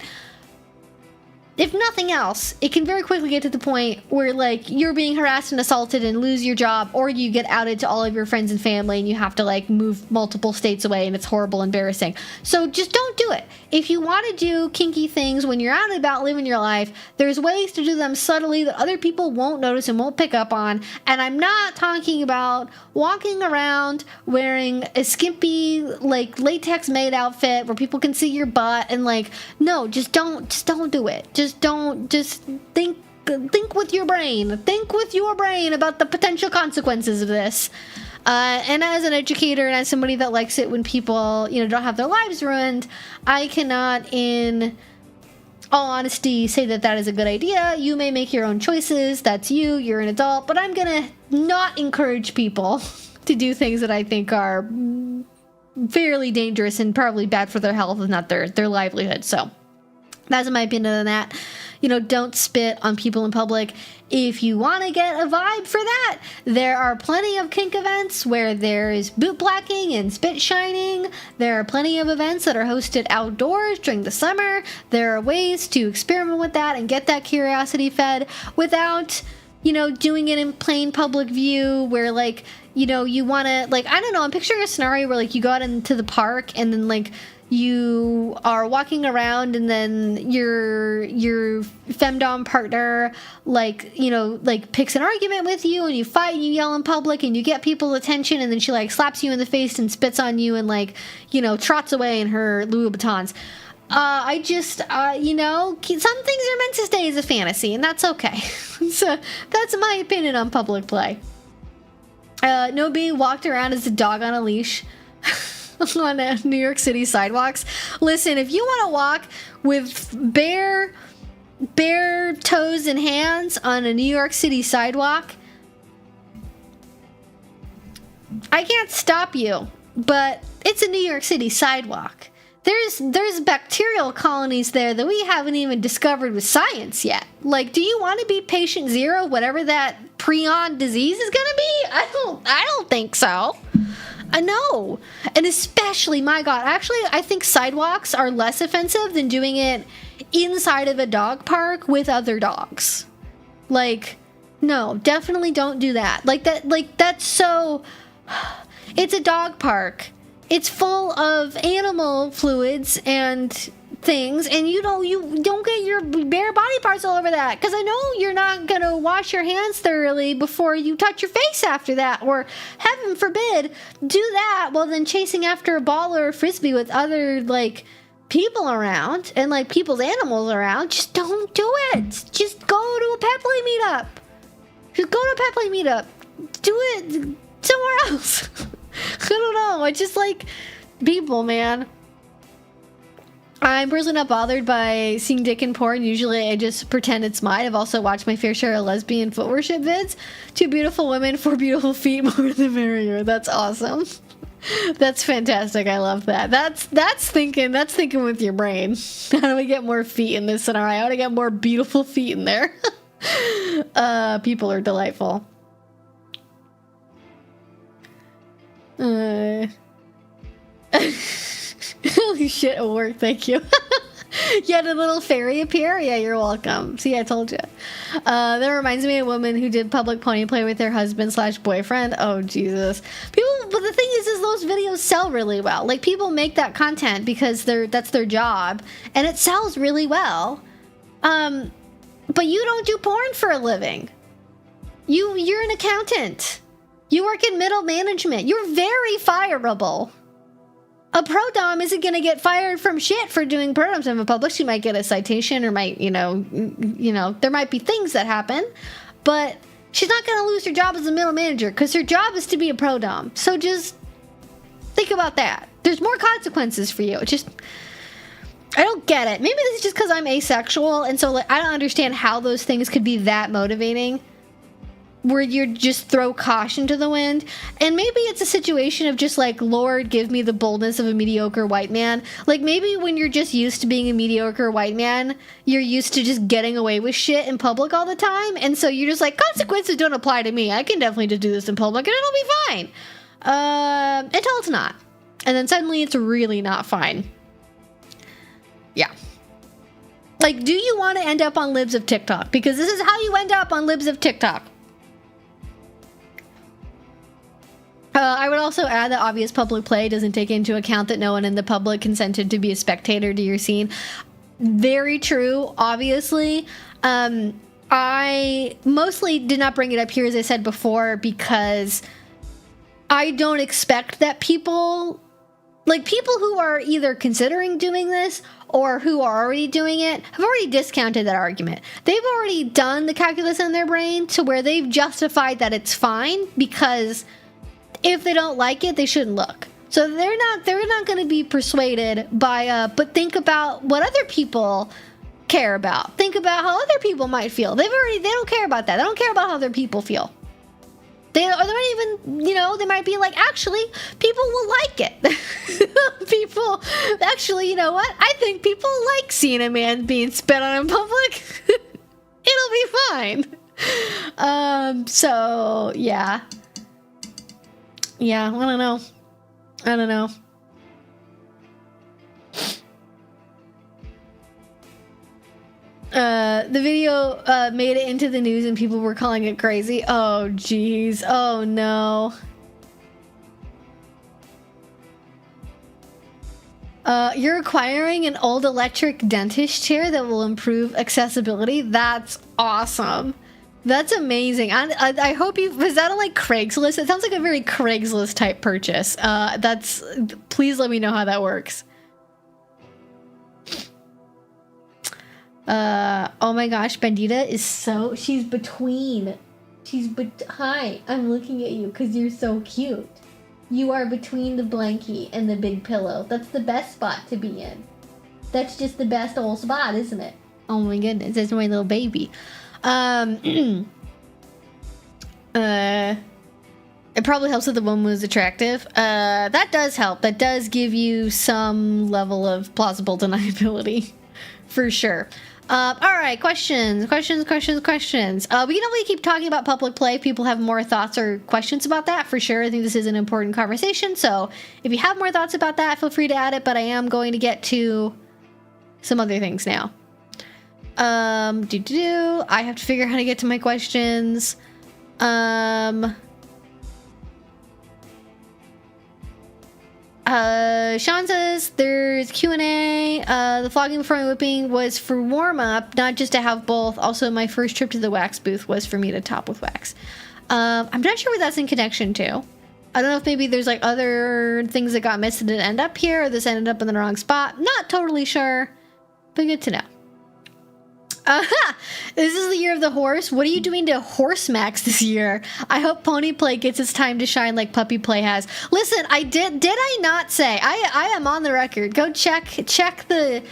If nothing else, it can very quickly get to the point where, like, you're being harassed and assaulted and lose your job, or you get outed to all of your friends and family and you have to, like, move multiple states away and it's horrible, embarrassing. So just don't do it. If you want to do kinky things when you're out and about living your life, there's ways to do them subtly that other people won't notice and won't pick up on. And I'm not talking about walking around wearing a skimpy, like, latex maid outfit where people can see your butt and, like, no, just don't do it. Just think with your brain. Think with your brain about the potential consequences of this. And as an educator and as somebody that likes it when people, don't have their lives ruined, I cannot, in all honesty, say that that is a good idea. You may make your own choices. That's you. You're an adult. But I'm gonna not encourage people to do things that I think are fairly dangerous and probably bad for their health and not their livelihood. So that's my opinion on that. Don't spit on people in public. If you want to get a vibe for that, there are plenty of kink events where there is boot blacking and spit shining. There are plenty of events that are hosted outdoors during the summer. There are ways to experiment with that and get that curiosity fed without, doing it in plain public view where, like, you want to, like, I don't know, I'm picturing a scenario where, like, you go out into the park and then, like, you are walking around and then your femdom partner, like, picks an argument with you and you fight and you yell in public and you get people's attention and then she, like, slaps you in the face and spits on you and, like, trots away in her Louboutins. Some things are meant to stay as a fantasy, and that's okay. So that's my opinion on public play. No being walked around as a dog on a leash on New York City sidewalks. Listen, if you want to walk with bare toes and hands on a New York City sidewalk, I can't stop you, but it's a New York City sidewalk. There's bacterial colonies there that we haven't even discovered with science yet. Like, do you want to be patient zero, whatever that prion disease is gonna be? I don't think so. I know. And especially, my God, actually, I think sidewalks are less offensive than doing it inside of a dog park with other dogs. Like, no, definitely don't do that. That's so... It's a dog park. It's full of animal fluids and things, and you don't get your bare body parts all over that, because I know you're not gonna wash your hands thoroughly before you touch your face after that, or heaven forbid do that while then chasing after a ball or a frisbee with other, like, people around and, like, people's animals around. Just don't do it. Just go to a Petplay meetup. Just go to a Petplay meetup. Do it somewhere else. I don't know. I just like people, man. I'm personally not bothered by seeing dick in porn. Usually I just pretend it's mine. I've also watched my fair share of lesbian foot worship vids. 2 beautiful women, 4 beautiful feet, more the merrier. That's awesome. That's fantastic. I love that. That's thinking with your brain. How do we get more feet in this scenario? How to get more beautiful feet in there? People are delightful. Holy shit, it worked. Thank you. You had a little fairy appear? Yeah, you're welcome. See, I told you. That reminds me of a woman who did public pony play with their husband/boyfriend. Oh, Jesus. But the thing is those videos sell really well. Like, people make that content because that's their job, and it sells really well. But you don't do porn for a living. You're an accountant. You work in middle management. You're very fireable. A pro-dom isn't going to get fired from shit for doing pro-doms in public. She might get a citation or might, there might be things that happen, but she's not going to lose her job as a middle manager because her job is to be a pro-dom. So just think about that. There's more consequences for you. I don't get it. Maybe this is just because I'm asexual, and so I don't understand how those things could be that motivating, where you just throw caution to the wind. And maybe it's a situation of just like, Lord, give me the boldness of a mediocre white man. Like, maybe when you're just used to being a mediocre white man, you're used to just getting away with shit in public all the time, and so you're just like, consequences don't apply to me. I can definitely just do this in public and it'll be fine. Until it's not. And then suddenly it's really not fine. Yeah. Like, do you want to end up on Libs of TikTok? Because this is how you end up on Libs of TikTok. I would also add that obvious public play doesn't take into account that no one in the public consented to be a spectator to your scene. Very true, obviously. I mostly did not bring it up here, as I said before, because I don't expect that people who are either considering doing this or who are already doing it have already discounted that argument. They've already done the calculus in their brain to where they've justified that it's fine, because if they don't like it, they shouldn't look. So they're not going to be persuaded by but think about what other people care about. Think about how other people might feel. They don't care about that. They don't care about how other people feel. They don't even, they might be like, actually, people will like it. People, actually, you know what? I think people like seeing a man being spit on in public. It'll be fine. So, yeah. Yeah, I don't know. The video made it into the news and people were calling it crazy. Oh, jeez. Oh, no. You're acquiring an old electric dentist chair that will improve accessibility. That's awesome. That's amazing. I hope was that on like Craigslist? It sounds like a very Craigslist type purchase. Please let me know how that works. Oh my gosh, Bandita is hi, I'm looking at you because you're so cute. You are between the blankie and the big pillow. That's the best spot to be in. That's just the best old spot, isn't it? Oh my goodness, that's my little baby. It probably helps that the woman was attractive. That does help. That does give you some level of plausible deniability, for sure. All right, questions. We can only keep talking about public play if people have more thoughts or questions about that, for sure. I think this is an important conversation, so if you have more thoughts about that, feel free to add it, but I am going to get to some other things now. I have to figure out how to get to my questions. Sean says there's Q&A. The flogging before my whipping was for warm-up, not just to have both. Also, my first trip to the wax booth was for me to top with wax. I'm not sure what that's in connection to. I don't know if maybe there's like other things that got missed that didn't end up here, or this ended up in the wrong spot. Not totally sure, but good to know. Aha! This is the year of the horse. What are you doing to horse max this year? I hope pony play gets its time to shine like puppy play has. Listen, did I not say? I am on the record. Go check the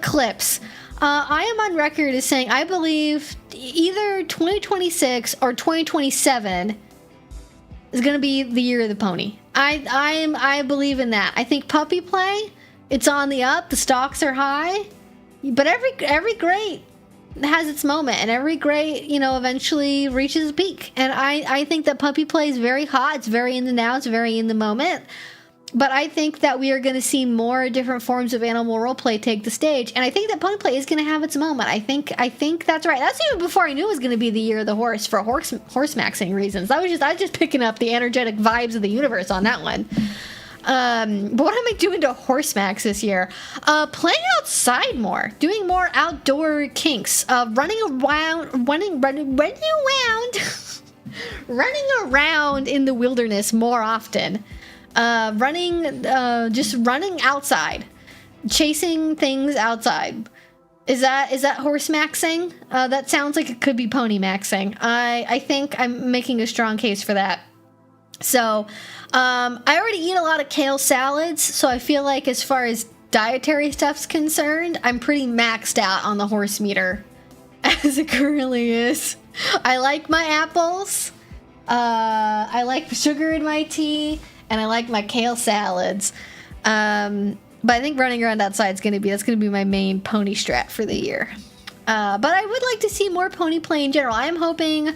clips. I am on record as saying I believe either 2026 or 2027 is going to be the year of the pony. I believe in that. I think puppy play, it's on the up, the stocks are high, but every great has its moment, and every great, you know, eventually reaches a peak. And I think that puppy play is very hot. It's very in the now. It's very in the moment. But I think that we are going to see more different forms of animal role play take the stage, and I think that pony play is going to have its moment. I think that's right. That's even before I knew it was going to be the year of the horse for horse maxing reasons. I was just picking up the energetic vibes of the universe on that one. But what am I doing to horse max this year? Playing outside more, doing more outdoor kinks, running around, running around in the wilderness more often. Just running outside, chasing things outside. Is that horse maxing? That sounds like it could be pony maxing. I think I'm making a strong case for that. So, I already eat a lot of kale salads, so I feel like as far as dietary stuff's concerned, I'm pretty maxed out on the horse meter as it currently is. I like my apples. I like sugar in my tea. And I like my kale salads. But I think running around outside that's gonna be my main pony strat for the year. But I would like to see more pony play in general. I am hoping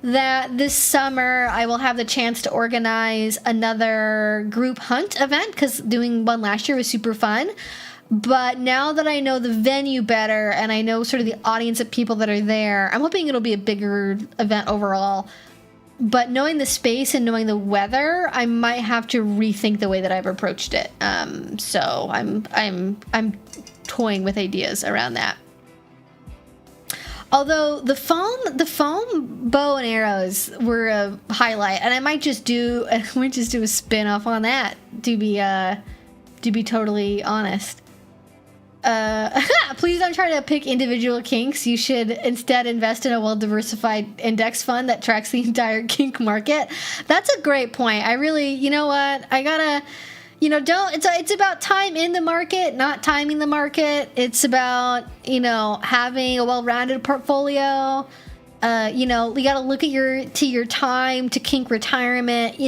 that this summer I will have the chance to organize another group hunt event, because doing one last year was super fun. But now that I know the venue better and I know sort of the audience of people that are there, I'm hoping it'll be a bigger event overall. But knowing the space and knowing the weather, I might have to rethink the way that I've approached it. So I'm toying with ideas around that. Although the foam bow and arrows were a highlight, and I might just do a spin-off on that, to be totally honest. Please don't try to pick individual kinks. You should instead invest in a well-diversified index fund that tracks the entire kink market. That's a great point. I really, you know what? I gotta, it's about time in the market, not timing the market. It's about, having a well-rounded portfolio. You gotta look at your time to kink retirement,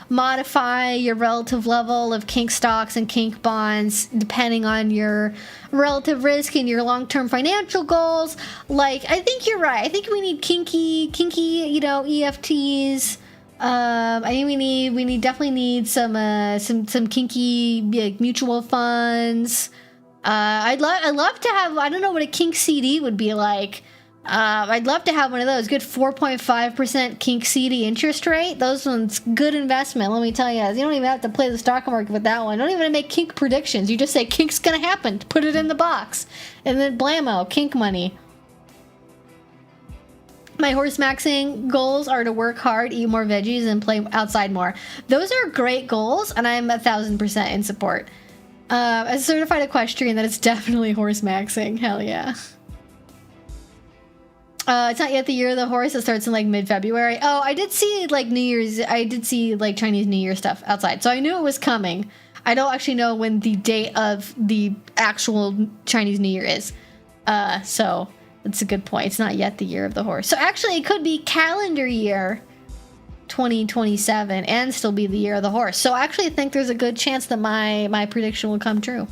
modify your relative level of kink stocks and kink bonds depending on your relative risk and your long-term financial goals. Like, I think you're right. I think we need kinky, EFTs. I think we definitely need some kinky mutual funds. I'd love to have, I don't know what a kink CD would be like. I'd love to have one of those. Good 4.5% kink CD interest rate. Those ones, good investment, let me tell you. You don't even have to play the stock market with that one. Don't even make kink predictions. You just say kink's gonna happen. Put it in the box. And then blammo, kink money. My horse maxing goals are to work hard, eat more veggies, and play outside more. Those are great goals, and I'm 1,000% in support. As a certified equestrian, that is definitely horse maxing. Hell yeah. It's not yet the year of the horse. It starts in like mid-February. Oh, I did see like Chinese New Year stuff outside. So I knew it was coming. I don't actually know when the date of the actual Chinese New Year is. So that's a good point. It's not yet the year of the horse. So actually it could be calendar year 2027 and still be the year of the horse. So I actually think there's a good chance that my prediction will come true.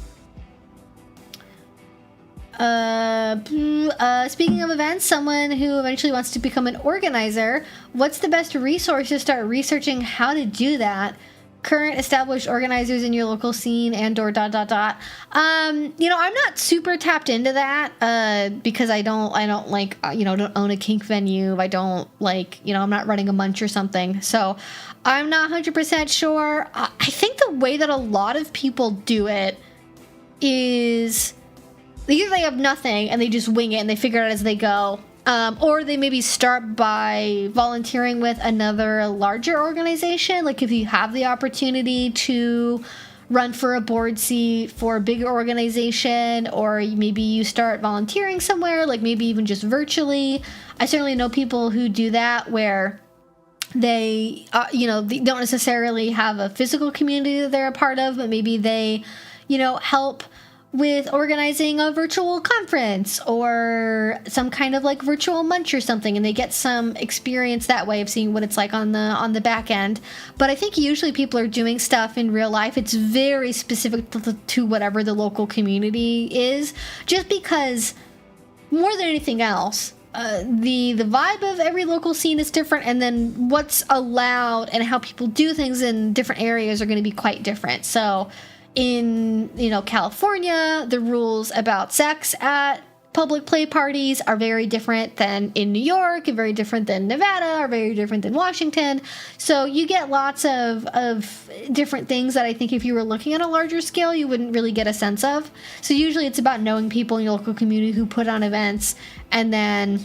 Speaking of events, someone who eventually wants to become an organizer, what's the best resource to start researching how to do that? Current established organizers in your local scene and or ... I'm not super tapped into that, because I don't own a kink venue. I don't I'm not running a munch or something. So I'm not 100% sure. I think the way that a lot of people do it is either they have nothing and they just wing it and they figure it out as they go, or they maybe start by volunteering with another larger organization. Like if you have the opportunity to run for a board seat for a bigger organization, or maybe you start volunteering somewhere, like maybe even just virtually. I certainly know people who do that where they, they don't necessarily have a physical community that they're a part of, but maybe they, help with organizing a virtual conference or some kind of like virtual munch or something, and they get some experience that way of seeing what it's like on the back end. But I think usually people are doing stuff in real life. It's very specific to whatever the local community is, just because more than anything else, the vibe of every local scene is different, and then what's allowed and how people do things in different areas are going to be quite different. So in, California, the rules about sex at public play parties are very different than in New York, and very different than Nevada, are very different than Washington. So you get lots of different things that I think if you were looking at a larger scale, you wouldn't really get a sense of. So usually it's about knowing people in your local community who put on events, and then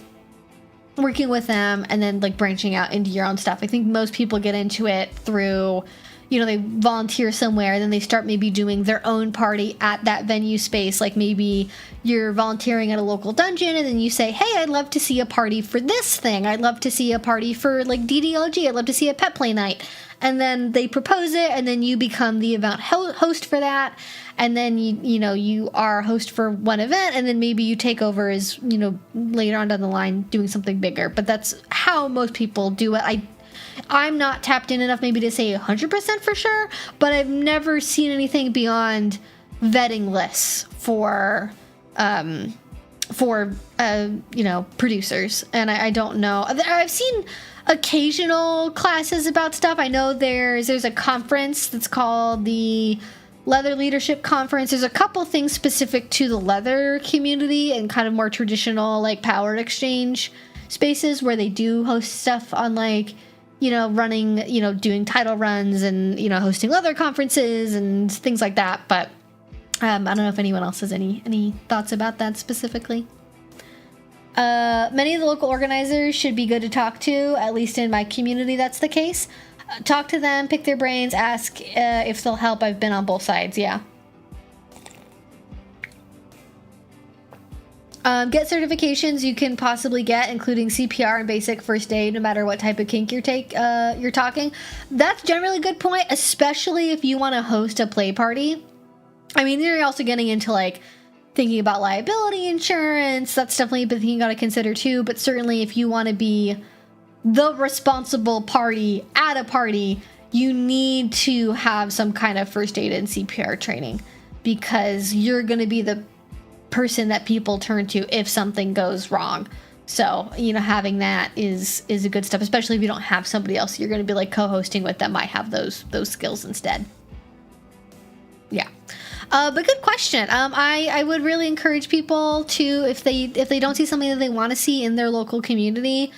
working with them, and then like branching out into your own stuff. I think most people get into it through, they volunteer somewhere, then they start maybe doing their own party at that venue space. Like maybe you're volunteering at a local dungeon, and then you say, hey, I'd love to see a party for this thing. I'd love to see a party for like DDLG. I'd love to see a Petplay night. And then they propose it, and then you become the event host for that. And then you are host for one event, and then maybe you take over as, later on down the line doing something bigger. But that's how most people do it. I'm not tapped in enough maybe to say 100% for sure, but I've never seen anything beyond vetting lists for producers. And I don't know. I've seen occasional classes about stuff. I know there's a conference that's called the Leather Leadership Conference. There's a couple things specific to the leather community and kind of more traditional like power exchange spaces where they do host stuff on like, running, doing title runs and, hosting leather conferences and things like that. But I don't know if anyone else has any thoughts about that specifically. Many of the local organizers should be good to talk to, at least in my community that's the case. Talk to them, pick their brains, ask if they'll help. I've been on both sides, yeah. Get certifications you can possibly get, including CPR and basic first aid, no matter what type of kink you're talking. That's generally a good point, especially if you want to host a play party. I mean, you're also getting into like thinking about liability insurance. That's definitely a thing you got to consider too. But certainly, if you want to be the responsible party at a party, you need to have some kind of first aid and CPR training, because you're going to be the person that people turn to if something goes wrong. So, having that is a good stuff, especially if you don't have somebody else you're going to be like co-hosting with that might have those skills instead. Yeah. But good question. I would really encourage people to, if they don't see something that they want to see in their local community,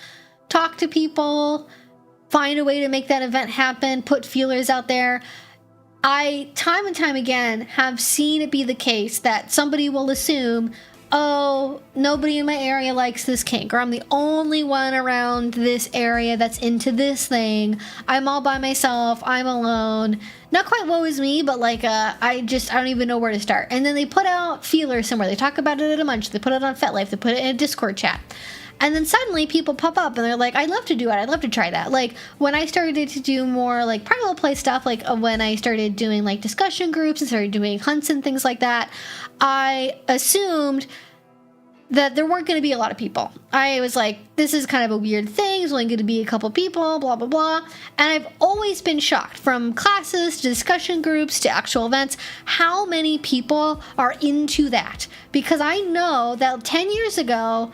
talk to people, find a way to make that event happen, put feelers out there. I, time and time again, have seen it be the case that somebody will assume, oh, nobody in my area likes this kink, or I'm the only one around this area that's into this thing. I'm all by myself. I'm alone. Not quite woe is me, but like, I don't even know where to start. And then they put out feelers somewhere. They talk about it at a munch. They put it on FetLife. They put it in a Discord chat. And then suddenly people pop up and they're like, I'd love to do it. I'd love to try that. Like when I started to do more like private play stuff, like when I started doing like discussion groups and started doing hunts and things like that, I assumed that there weren't going to be a lot of people. I was like, this is kind of a weird thing. There's only going to be a couple people, blah, blah, blah. And I've always been shocked, from classes to discussion groups to actual events, how many people are into that. Because I know that 10 years ago,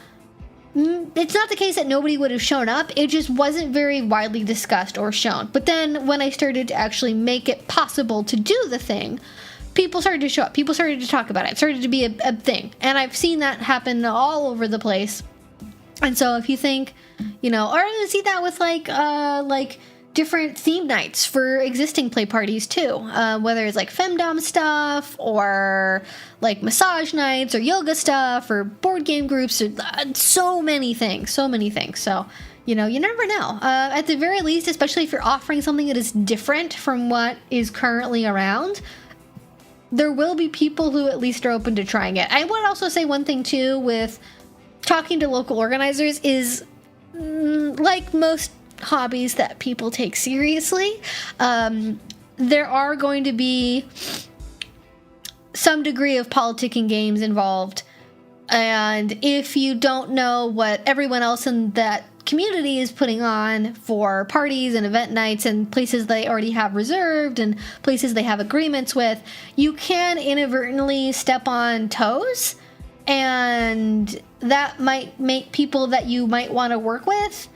it's not the case that nobody would have shown up. It just wasn't very widely discussed or shown. But then when I started to actually make it possible to do the thing, people started to show up. People started to talk about it. It started to be a thing. And I've seen that happen all over the place. And so if you think, or I see that with like different theme nights for existing play parties too, whether it's like femdom stuff or like massage nights or yoga stuff or board game groups, or so many things. So you never know. At the very least, especially if you're offering something that is different from what is currently around, there will be people who at least are open to trying it. I would also say one thing too with talking to local organizers is, like most hobbies that people take seriously, there are going to be some degree of politicking games involved. And if you don't know what everyone else in that community is putting on for parties and event nights and places they already have reserved and places they have agreements with, you can inadvertently step on toes, and that might make people that you might want to work with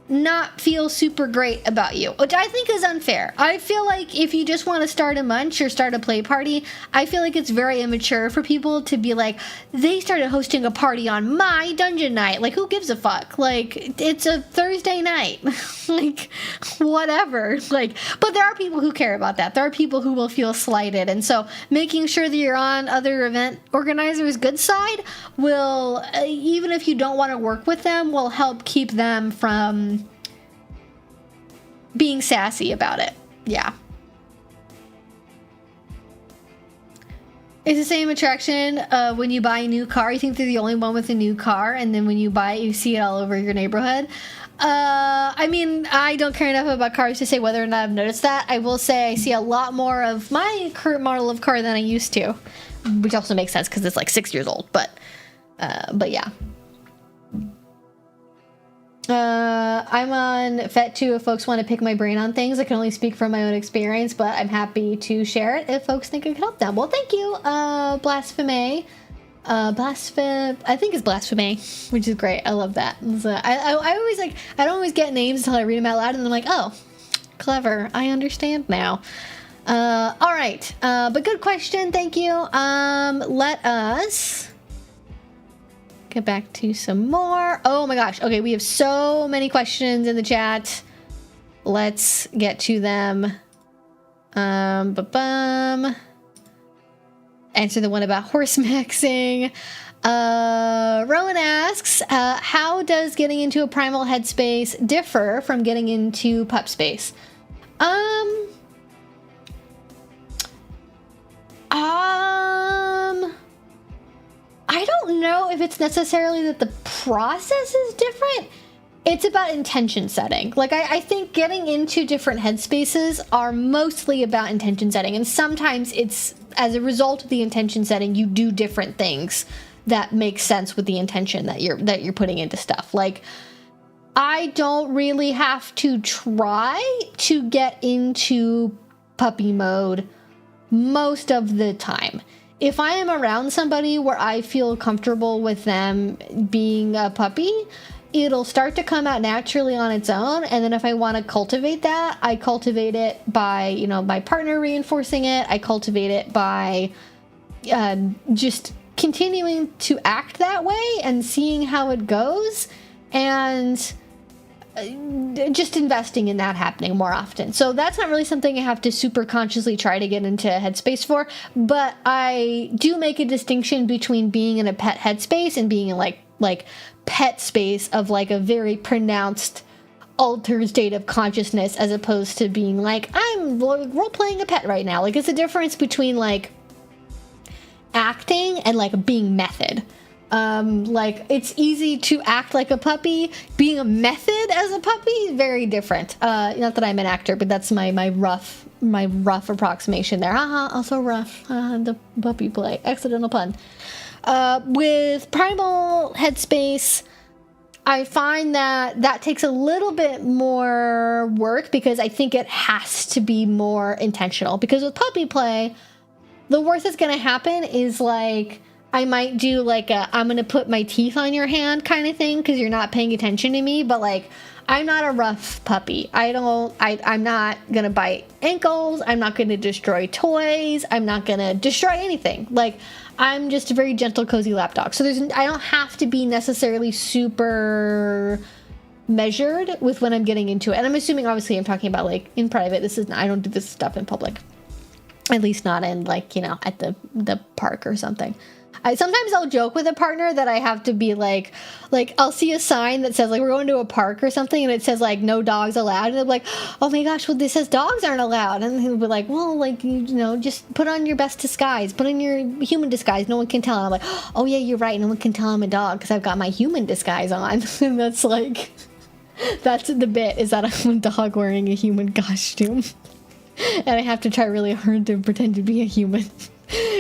not feel super great about you, which I think is unfair. I feel like if you just want to start a munch or start a play party, I feel like it's very immature for people to be like, they started hosting a party on my dungeon night. Like, who gives a fuck? Like, it's a Thursday night. Like, whatever. Like, but there are people who care about that. There are people who will feel slighted. And so making sure that you're on other event organizers' good side will, even if you don't want to work with them, will help keep them from being sassy about it. Yeah. It's the same attraction when you buy a new car. You think they're the only one with a new car, and then when you buy it, you see it all over your neighborhood. I mean, I don't care enough about cars to say whether or not I've noticed that. I will say I see a lot more of my current model of car than I used to, which also makes sense because it's like 6 years old. But yeah. I'm on FET too if folks want to pick my brain on things. I can only speak from my own experience, but I'm happy to share it if folks think it can help them. Well, thank you, Blaspheme. I think it's Blaspheme, which is great. I love that. I always like, I don't always get names until I read them out loud, and then I'm like, oh, clever. I understand now. All right. But good question. Thank you. Let us get back to some more. Oh my gosh. Okay, we have so many questions in the chat. Let's get to them. Answer the one about horse maxing. Rowan asks, how does getting into a primal headspace differ from getting into pup space? I don't know if it's necessarily that the process is different. It's about intention setting. Like, I think getting into different headspaces are mostly about intention setting. And sometimes it's as a result of the intention setting, you do different things that make sense with the intention that you're putting into stuff. Like, I don't really have to try to get into puppy mode most of the time. If I am around somebody where I feel comfortable with them being a puppy, it'll start to come out naturally on its own. And then if I want to cultivate that, I cultivate it by, you know, my partner reinforcing it. I cultivate it by just continuing to act that way and seeing how it goes, and just investing in that happening more often. So that's not really something I have to super consciously try to get into headspace for, but I do make a distinction between being in a pet headspace and being in like pet space of like a very pronounced altered state of consciousness, as opposed to being like, I'm role-playing a pet right now. Like, it's a difference between like acting and like being method. Like, it's easy to act like a puppy. Being a method as a puppy is very different. Not that I'm an actor, but that's my rough approximation there. Also rough. The puppy play. Accidental pun. With primal headspace, I find that takes a little bit more work, because I think it has to be more intentional. Because with puppy play, the worst that's going to happen is like, I might do like a, I'm going to put my teeth on your hand kind of thing because you're not paying attention to me. But like, I'm not a rough puppy. I'm not going to bite ankles. I'm not going to destroy toys. I'm not going to destroy anything. Like, I'm just a very gentle, cozy lapdog. So I don't have to be necessarily super measured with when I'm getting into it. And I'm assuming, obviously, I'm talking about like in private. I don't do this stuff in public. At least not in like, you know, at the park or something. Sometimes I'll joke with a partner that I have to be like I'll see a sign that says like we're going to a park or something, and it says like no dogs allowed, and I'm like, oh my gosh, well this says dogs aren't allowed, and he'll be like, well, like, you know, just put on your best disguise, put on your human disguise, no one can tell. And I'm like, oh yeah, you're right, no one can tell I'm a dog because I've got my human disguise on. And that's like, that's the bit, is that I'm a dog wearing a human costume, and I have to try really hard to pretend to be a human.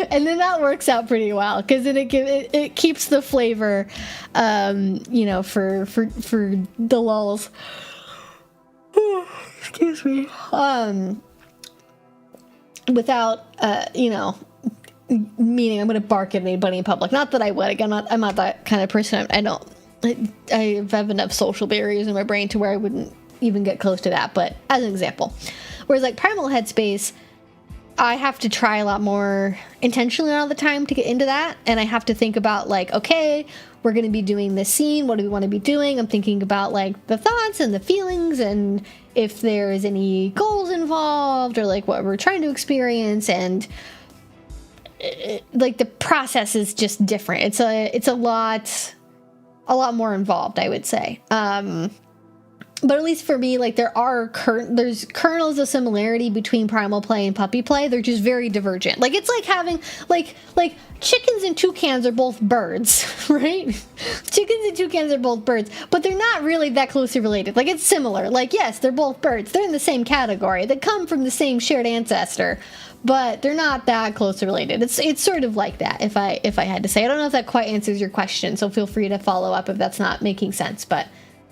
And then that works out pretty well because then it keeps the flavor, you know, for the lulz. Excuse me. Without, you know, meaning I'm going to bark at anybody in public. Not that I would. I'm not that kind of person. I have enough social barriers in my brain to where I wouldn't even get close to that. But as an example, whereas like Primal Headspace, I have to try a lot more intentionally all the time to get into that. And I have to think about like, okay, we're going to be doing this scene. What do we want to be doing? I'm thinking about like the thoughts and the feelings and if there's any goals involved or like what we're trying to experience. And like the process is just different. It's a lot more involved, I would say. But at least for me, like there's kernels of similarity between primal play and puppy play. They're just very divergent. Like it's like having like chickens and toucans are both birds, right? Chickens and toucans are both birds, but they're not really that closely related. Like it's similar. Like yes, they're both birds. They're in the same category. They come from the same shared ancestor, but they're not that closely related. It's sort of like that. If I had to say, I don't know if that quite answers your question. So feel free to follow up if that's not making sense. But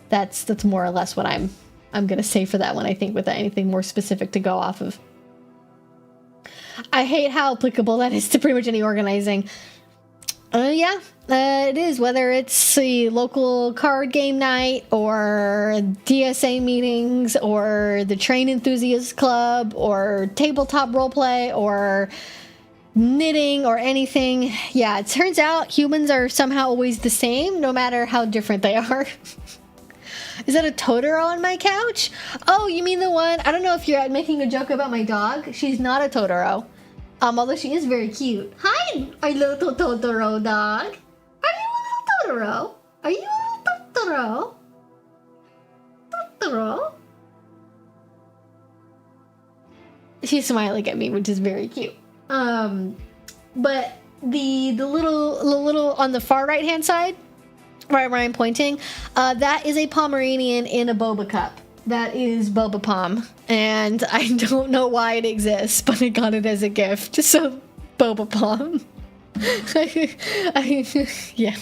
that's more or less what I'm gonna say for that one, I think, without anything more specific to go off of. I hate how applicable that is to pretty much any organizing. It is, whether it's the local card game night or DSA meetings or the Train Enthusiast Club or tabletop roleplay or knitting or anything. Yeah, it turns out humans are somehow always the same, no matter how different they are. Is that a Totoro on my couch? Oh, you mean the one? I don't know if you're making a joke about my dog. She's not a Totoro. Although she is very cute. Hi, our little Totoro dog. Are you a little Totoro? Are you a little Totoro? Totoro? She's smiling at me, which is very cute. But the little on the far right hand side, right where I'm pointing, that is a Pomeranian in a boba cup. That is Boba Pom, and I don't know why it exists, but I got it as a gift. So Boba Pom. Yeah.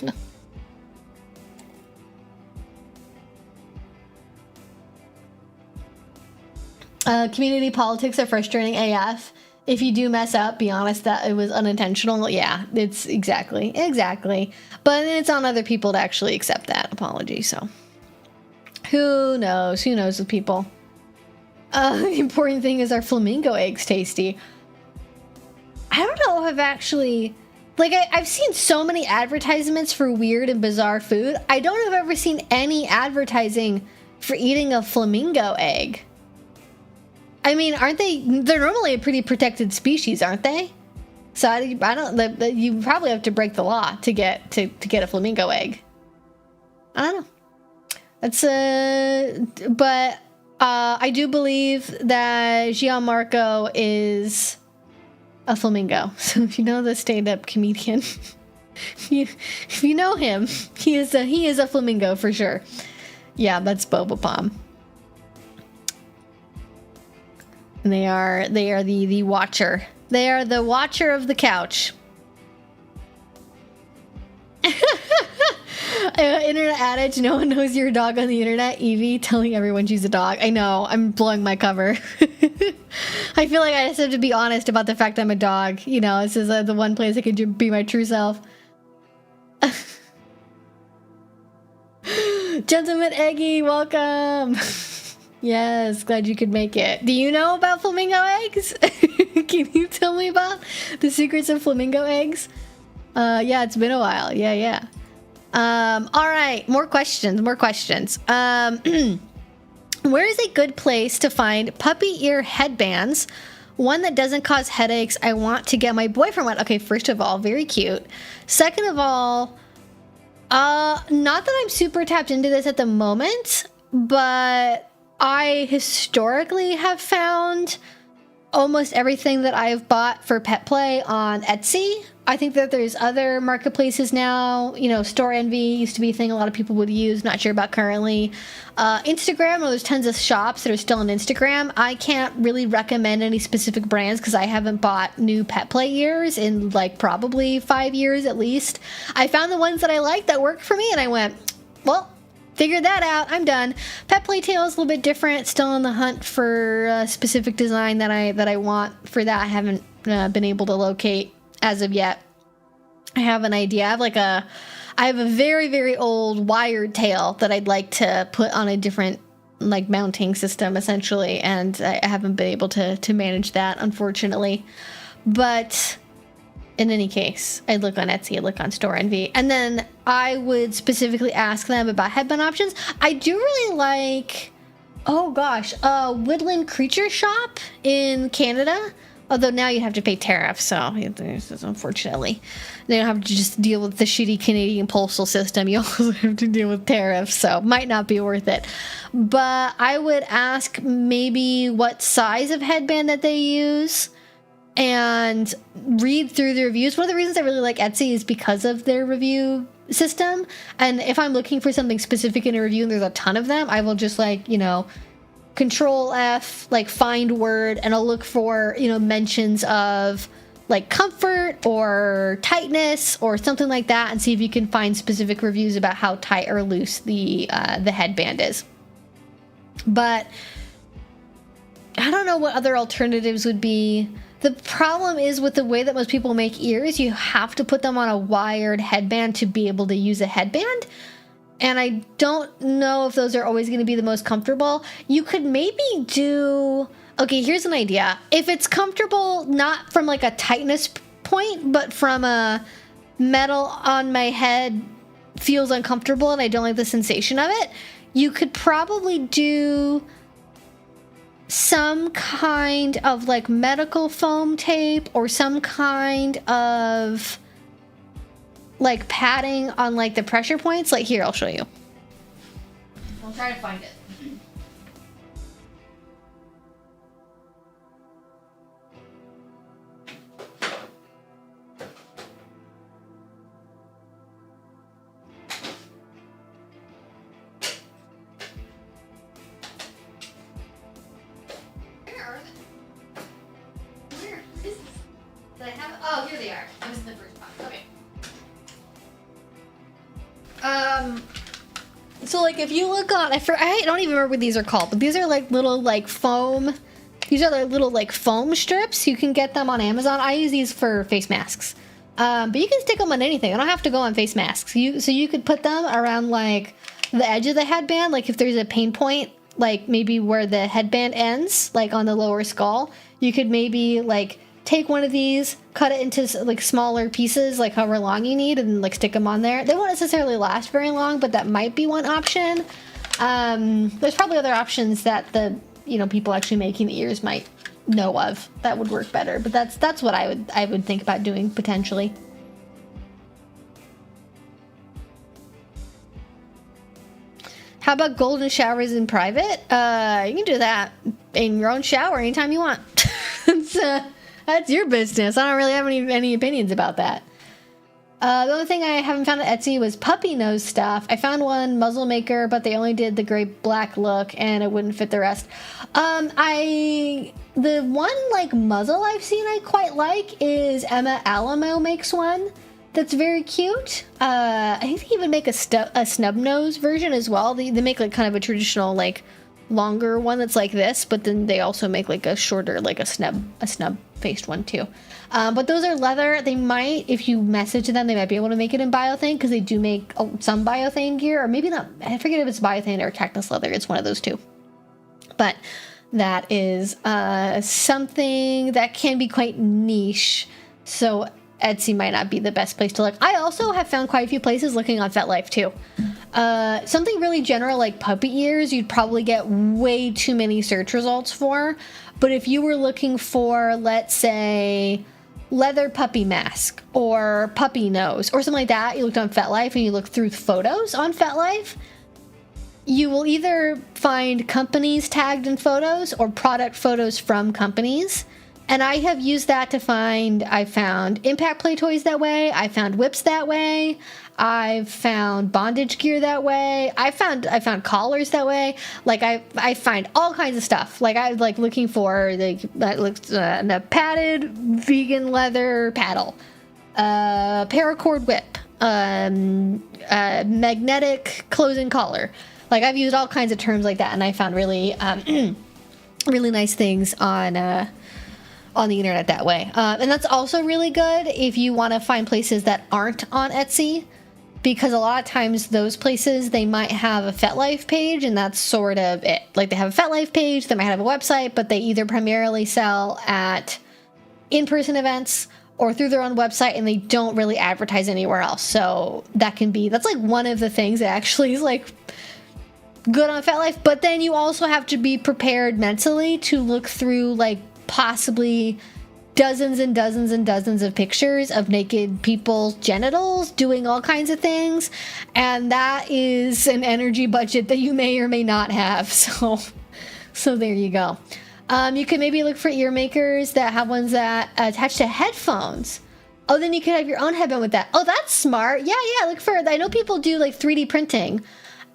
Community politics are frustrating AF. If you do mess up, be honest that it was unintentional. Yeah, it's exactly. But it's on other people to actually accept that apology, so. Who knows with people. The important thing is, our flamingo eggs tasty? I don't know if I've actually... Like, I've seen so many advertisements for weird and bizarre food. I don't know if I've ever seen any advertising for eating a flamingo egg. I mean, aren't they... They're normally a pretty protected species, aren't they? So I don't... You probably have to break the law to get a flamingo egg. I don't know. That's but I do believe that Gianmarco is a flamingo. So if you know the stand-up comedian, if you know him, he is a flamingo for sure. Yeah, that's Boba Pom. And they are the watcher. They are the watcher of the couch. Internet adage, no one knows you're a dog on the internet. Evie telling everyone she's a dog. I know, I'm blowing my cover. I feel like I just have to be honest about the fact I'm a dog. You know, this is the one place I could be my true self. Gentleman Eggy, welcome. Yes, glad you could make it. Do you know about flamingo eggs? Can you tell me about the secrets of flamingo eggs? Yeah, it's been a while. Yeah. All right, more questions. Where is a good place to find puppy ear headbands? One that doesn't cause headaches. I want to get my boyfriend one. Okay, first of all, very cute. Second of all, not that I'm super tapped into this at the moment, but I historically have found almost everything that I've bought for Petplay on Etsy I think that there's other marketplaces now. You know, Store Envy used to be a thing a lot of people would use. Not sure about currently. Instagram, well, there's tons of shops that are still on Instagram. I can't really recommend any specific brands because I haven't bought new Petplay ears in like probably 5 years at least. I found the ones that I liked that worked for me, and I went, well, figured that out. I'm done. Petplay tail is a little bit different. Still on the hunt for a specific design that I want for that. I haven't been able to locate as of yet. I have an idea. I have a very, very old wired tail that I'd like to put on a different like mounting system essentially, and I haven't been able to manage that, unfortunately. But in any case, I'd look on Etsy, I'd look on Store Envy, and then I would specifically ask them about headband options. I do really like, oh gosh, Woodland Creature Shop in Canada. Although now you have to pay tariffs, so unfortunately, they don't have to just deal with the shitty Canadian postal system. You also have to deal with tariffs, so might not be worth it. But I would ask maybe what size of headband that they use and read through the reviews. One of the reasons I really like Etsy is because of their review system. And if I'm looking for something specific in a review and there's a ton of them, I will just like, you know, Control F, like find word, and I'll look for, you know, mentions of like comfort or tightness or something like that, and see if you can find specific reviews about how tight or loose the headband is. But I don't know what other alternatives would be. The problem is with the way that most people make ears, you have to put them on a wired headband to be able to use a headband. And I don't know if those are always going to be the most comfortable. You could maybe do... Okay, here's an idea. If it's comfortable, not from like a tightness point, but from a metal on my head feels uncomfortable and I don't like the sensation of it, you could probably do some kind of like medical foam tape or some kind of like padding on like the pressure points. Like here, I'll show you. I'll try to find it. Where are they? Where is this? Did I have? Oh, here they are. I was in the first box. Okay. So like if you look on, I don't even remember what these are called, but these are like little like foam, these are like little like foam strips. You can get them on Amazon. I use these for face masks. But you can stick them on anything. I don't have to go on face masks. So you could put them around like the edge of the headband, like if there's a pain point, like maybe where the headband ends, like on the lower skull, you could maybe like take one of these, cut it into like smaller pieces, like however long you need, and like stick them on there. They won't necessarily last very long, but that might be one option. There's probably other options that the people actually making the ears might know of that would work better, but that's what I would think about doing potentially. How about golden showers in private? You can do that in your own shower anytime you want. That's your business. I don't really have any opinions about that. The only thing I haven't found at Etsy was puppy nose stuff. I found one muzzle maker, but they only did the gray black look and it wouldn't fit the rest. The one like muzzle I've seen I quite like is Emma Alamo makes one that's very cute. I think they even make a snub nose version as well. They make like kind of a traditional like longer one that's like this, but then they also make like a shorter, like a snub faced one too. But those are leather. They might, if you message them, they might be able to make it in biothane, because they do make some biothane gear, or maybe not. I forget if it's biothane or cactus leather. It's one of those two. But that is something that can be quite niche. So Etsy might not be the best place to look. I also have found quite a few places looking on FetLife too. Something really general like puppy ears, you'd probably get way too many search results for. But if you were looking for, let's say, leather puppy mask or puppy nose or something like that, you looked on FetLife and you looked through photos on FetLife, you will either find companies tagged in photos or product photos from companies. And I have used that to find, I found impact play toys that way. I found whips that way. I've found bondage gear that way. I found collars that way. Like I find all kinds of stuff. Like I was like looking for like that looks a padded vegan leather paddle, paracord whip, magnetic closing collar. Like I've used all kinds of terms like that, and I found really really nice things on the internet that way. And that's also really good if you want to find places that aren't on Etsy. Because a lot of times those places, they might have a FetLife page, and that's sort of it. Like they have a FetLife page, they might have a website, but they either primarily sell at in-person events or through their own website, and they don't really advertise anywhere else. So that's like one of the things that actually is like good on FetLife. But then you also have to be prepared mentally to look through like possibly dozens and dozens and dozens of pictures of naked people's genitals doing all kinds of things, and that is an energy budget that you may or may not have. So there you go. You can maybe look for ear makers that have ones that attach to headphones. Oh, then you can have your own headband with that. Oh, that's smart. Yeah, look for it. I know people do like 3D printing.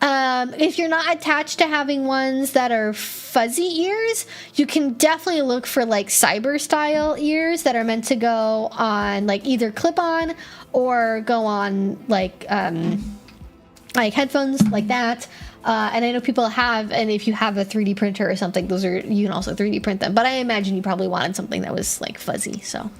If you're not attached to having ones that are fuzzy ears, you can definitely look for like cyber style ears that are meant to go on like either clip on or go on like headphones like that. And I know people have, and if you have a 3D printer or something, you can also 3D print them. But I imagine you probably wanted something that was like fuzzy, so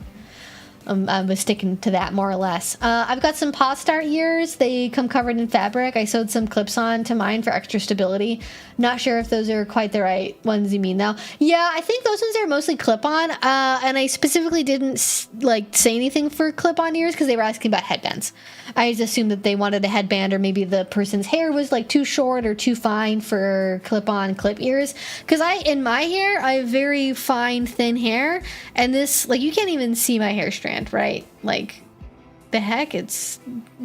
I was sticking to that more or less. I've got some Paw Star ears. They come covered in fabric. I sewed some clips on to mine for extra stability. Not sure if those are quite the right ones you mean though. Yeah, I think those ones are mostly clip-on. And I specifically didn't say anything for clip-on ears because they were asking about headbands. I just assumed that they wanted a headband, or maybe the person's hair was like too short or too fine for clip-on clip ears. Because in my hair, I have very fine, thin hair, and this, like, you can't even see my hair strand, right? Like, the heck, it's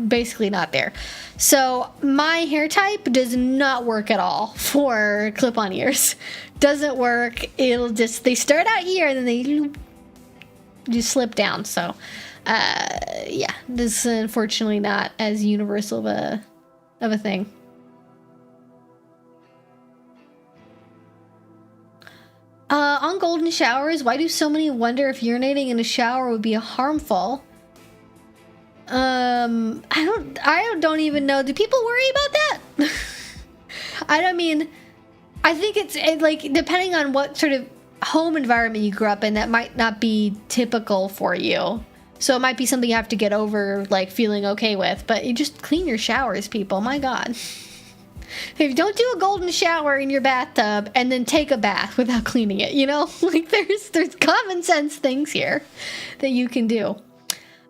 basically not there. So my hair type does not work at all for clip-on ears. Doesn't work. They start out here and then they just slip down. So yeah, this is unfortunately not as universal of a thing. On golden showers, why do so many wonder if urinating in a shower would be harmful? I don't even know. Do people worry about that? I think it's like, depending on what sort of home environment you grew up in, that might not be typical for you. So it might be something you have to get over, like, feeling okay with. But you just clean your showers, people. My God. If you don't do a golden shower in your bathtub and then take a bath without cleaning it, you know? Like, there's common sense things here that you can do.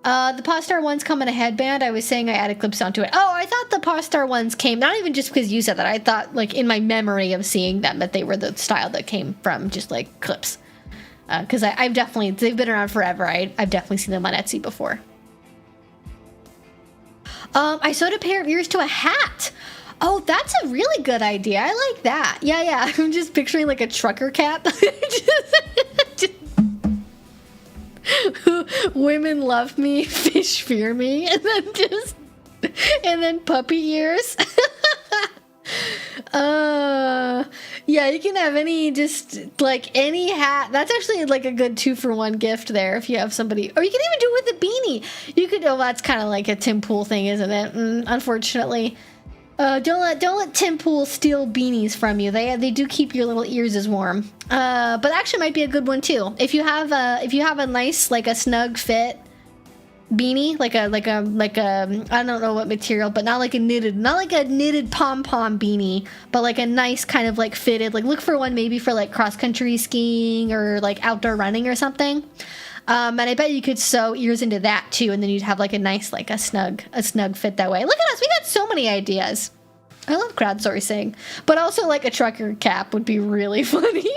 The Paw Star ones come in a headband. I was saying I added clips onto it. Oh, I thought the Paw Star ones came, not even just because you said that. I thought, like, in my memory of seeing them, that they were the style that came from just, like, clips. Because they've been around forever. I've definitely seen them on Etsy before. I sewed a pair of ears to a hat. Oh, that's a really good idea. I like that. Yeah. I'm just picturing like a trucker cap. Women love me, fish fear me, and then puppy ears. Yeah, you can have any hat. That's actually like a good 2-for-1 gift there if you have somebody, or you can even do it with a beanie. You could. Oh, that's kind of like a Tim Pool thing, isn't it? Unfortunately. Don't let Tim Pool steal beanies from you. They do keep your little ears as warm. But actually might be a good one too. If you have a nice, like, a snug fit beanie, like a I don't know what material, but not like a knitted pom-pom beanie, but like a nice kind of like fitted, like, look for one maybe for like cross-country skiing or like outdoor running or something. And I bet you could sew ears into that too, and then you'd have like a nice, like a snug fit that way. Look at us, we got so many ideas. I love crowdsourcing, but also like a trucker cap would be really funny.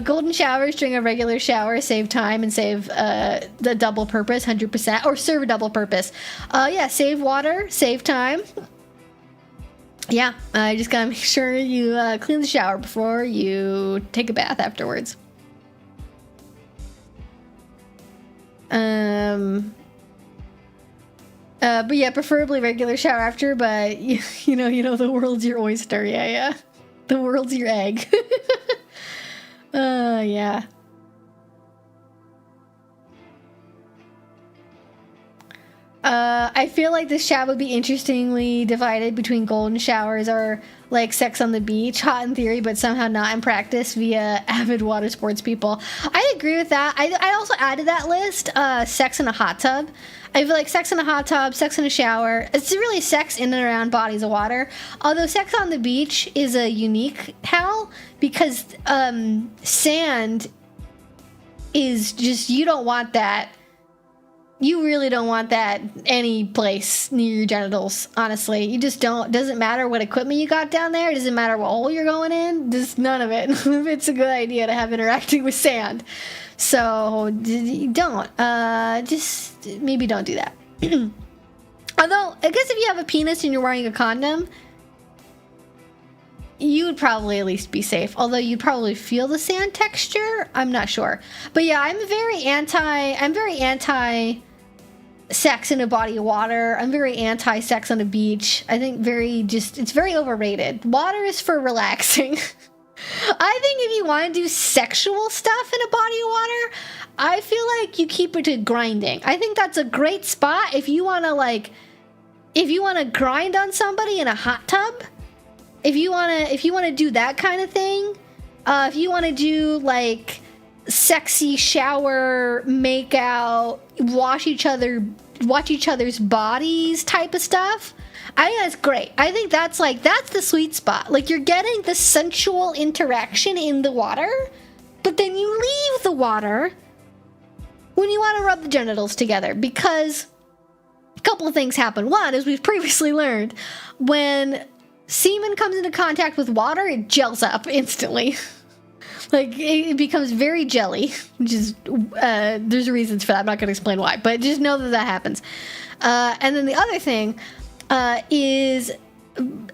Golden showers during a regular shower save time and save the double purpose, 100%, or serve a double purpose. Yeah, save water, save time. Yeah, I just gotta make sure you clean the shower before you take a bath afterwards. But yeah, preferably regular shower after, but you know, the world's your oyster. Yeah. The world's your egg. Yeah. I feel like this chat would be interestingly divided between golden showers or like sex on the beach, hot in theory, but somehow not in practice via avid water sports people. I agree with that. I also added that list, sex in a hot tub. I feel like sex in a hot tub, sex in a shower, it's really sex in and around bodies of water. Although sex on the beach is a unique how, because sand is just, you don't want that. You really don't want that any place near your genitals, honestly. You just don't. Doesn't matter what equipment you got down there. Doesn't matter what hole you're going in. Just none of it. It's a good idea to have interacting with sand. So don't. Just maybe don't do that. Although, I guess if you have a penis and you're wearing a condom, you would probably at least be safe. Although you'd probably feel the sand texture. I'm not sure. But yeah, I'm very anti sex in a body of water. I'm very anti sex on a beach. I think it's very overrated. Water is for relaxing. I think if you want to do sexual stuff in a body of water, I feel like you keep it to grinding. I think that's a great spot if you want to grind on somebody in a hot tub. If you want to do that kind of thing, if you want to do like sexy shower, make out, watch each other's bodies type of stuff, I think that's great. I think that's the sweet spot. Like, you're getting the sensual interaction in the water, but then you leave the water when you want to rub the genitals together, because a couple of things happen. One, as we've previously learned, when semen comes into contact with water, it gels up instantly. Like, it becomes very jelly, which is, there's reasons for that. I'm not going to explain why, but just know that happens. And then the other thing is,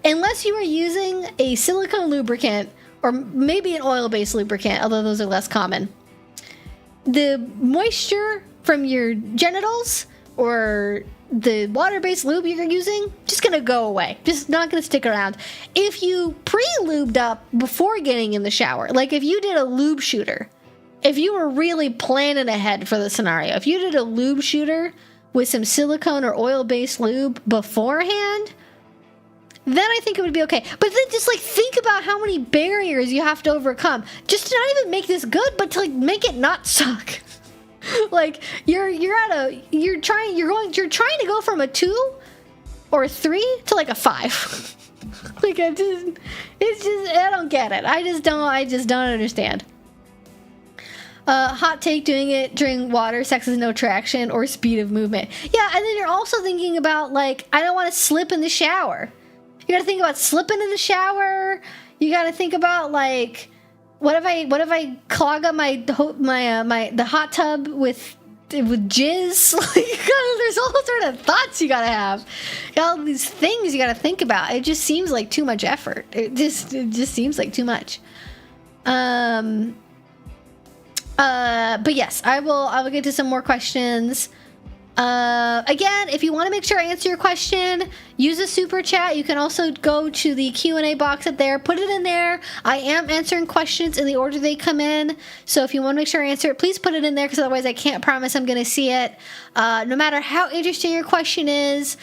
unless you are using a silicone lubricant, or maybe an oil-based lubricant, although those are less common, the moisture from your genitals or the water-based lube you're using just gonna go away. Just not gonna stick around. If you pre-lubed up before getting in the shower, like if you did a lube shooter, if you were really planning ahead for the scenario, if you did a lube shooter with some silicone or oil-based lube beforehand, then I think it would be okay. But then just like think about how many barriers you have to overcome just to not even make this good, but to like make it not suck. Like you're trying to go from a 2 or 3 to like a 5. Like I don't get it. I just don't understand. Hot take: doing it during water sex is no traction or speed of movement. Yeah, and then you're also thinking about like, I don't want to slip in the shower. You gotta think about slipping in the shower. You gotta think about like, what if I clog up the hot tub with jizz? Like, there's all sort of thoughts you gotta have. All these things you gotta think about. It just seems like too much effort. It just seems like too much. But yes, I will get to some more questions. Again, if you want to make sure I answer your question, use a super chat. You can also go to the Q&A box up there, put it in there. I am answering questions in the order they come in, so if you want to make sure I answer it, please put it in there, because otherwise I can't promise I'm going to see it. No matter how interesting your question is,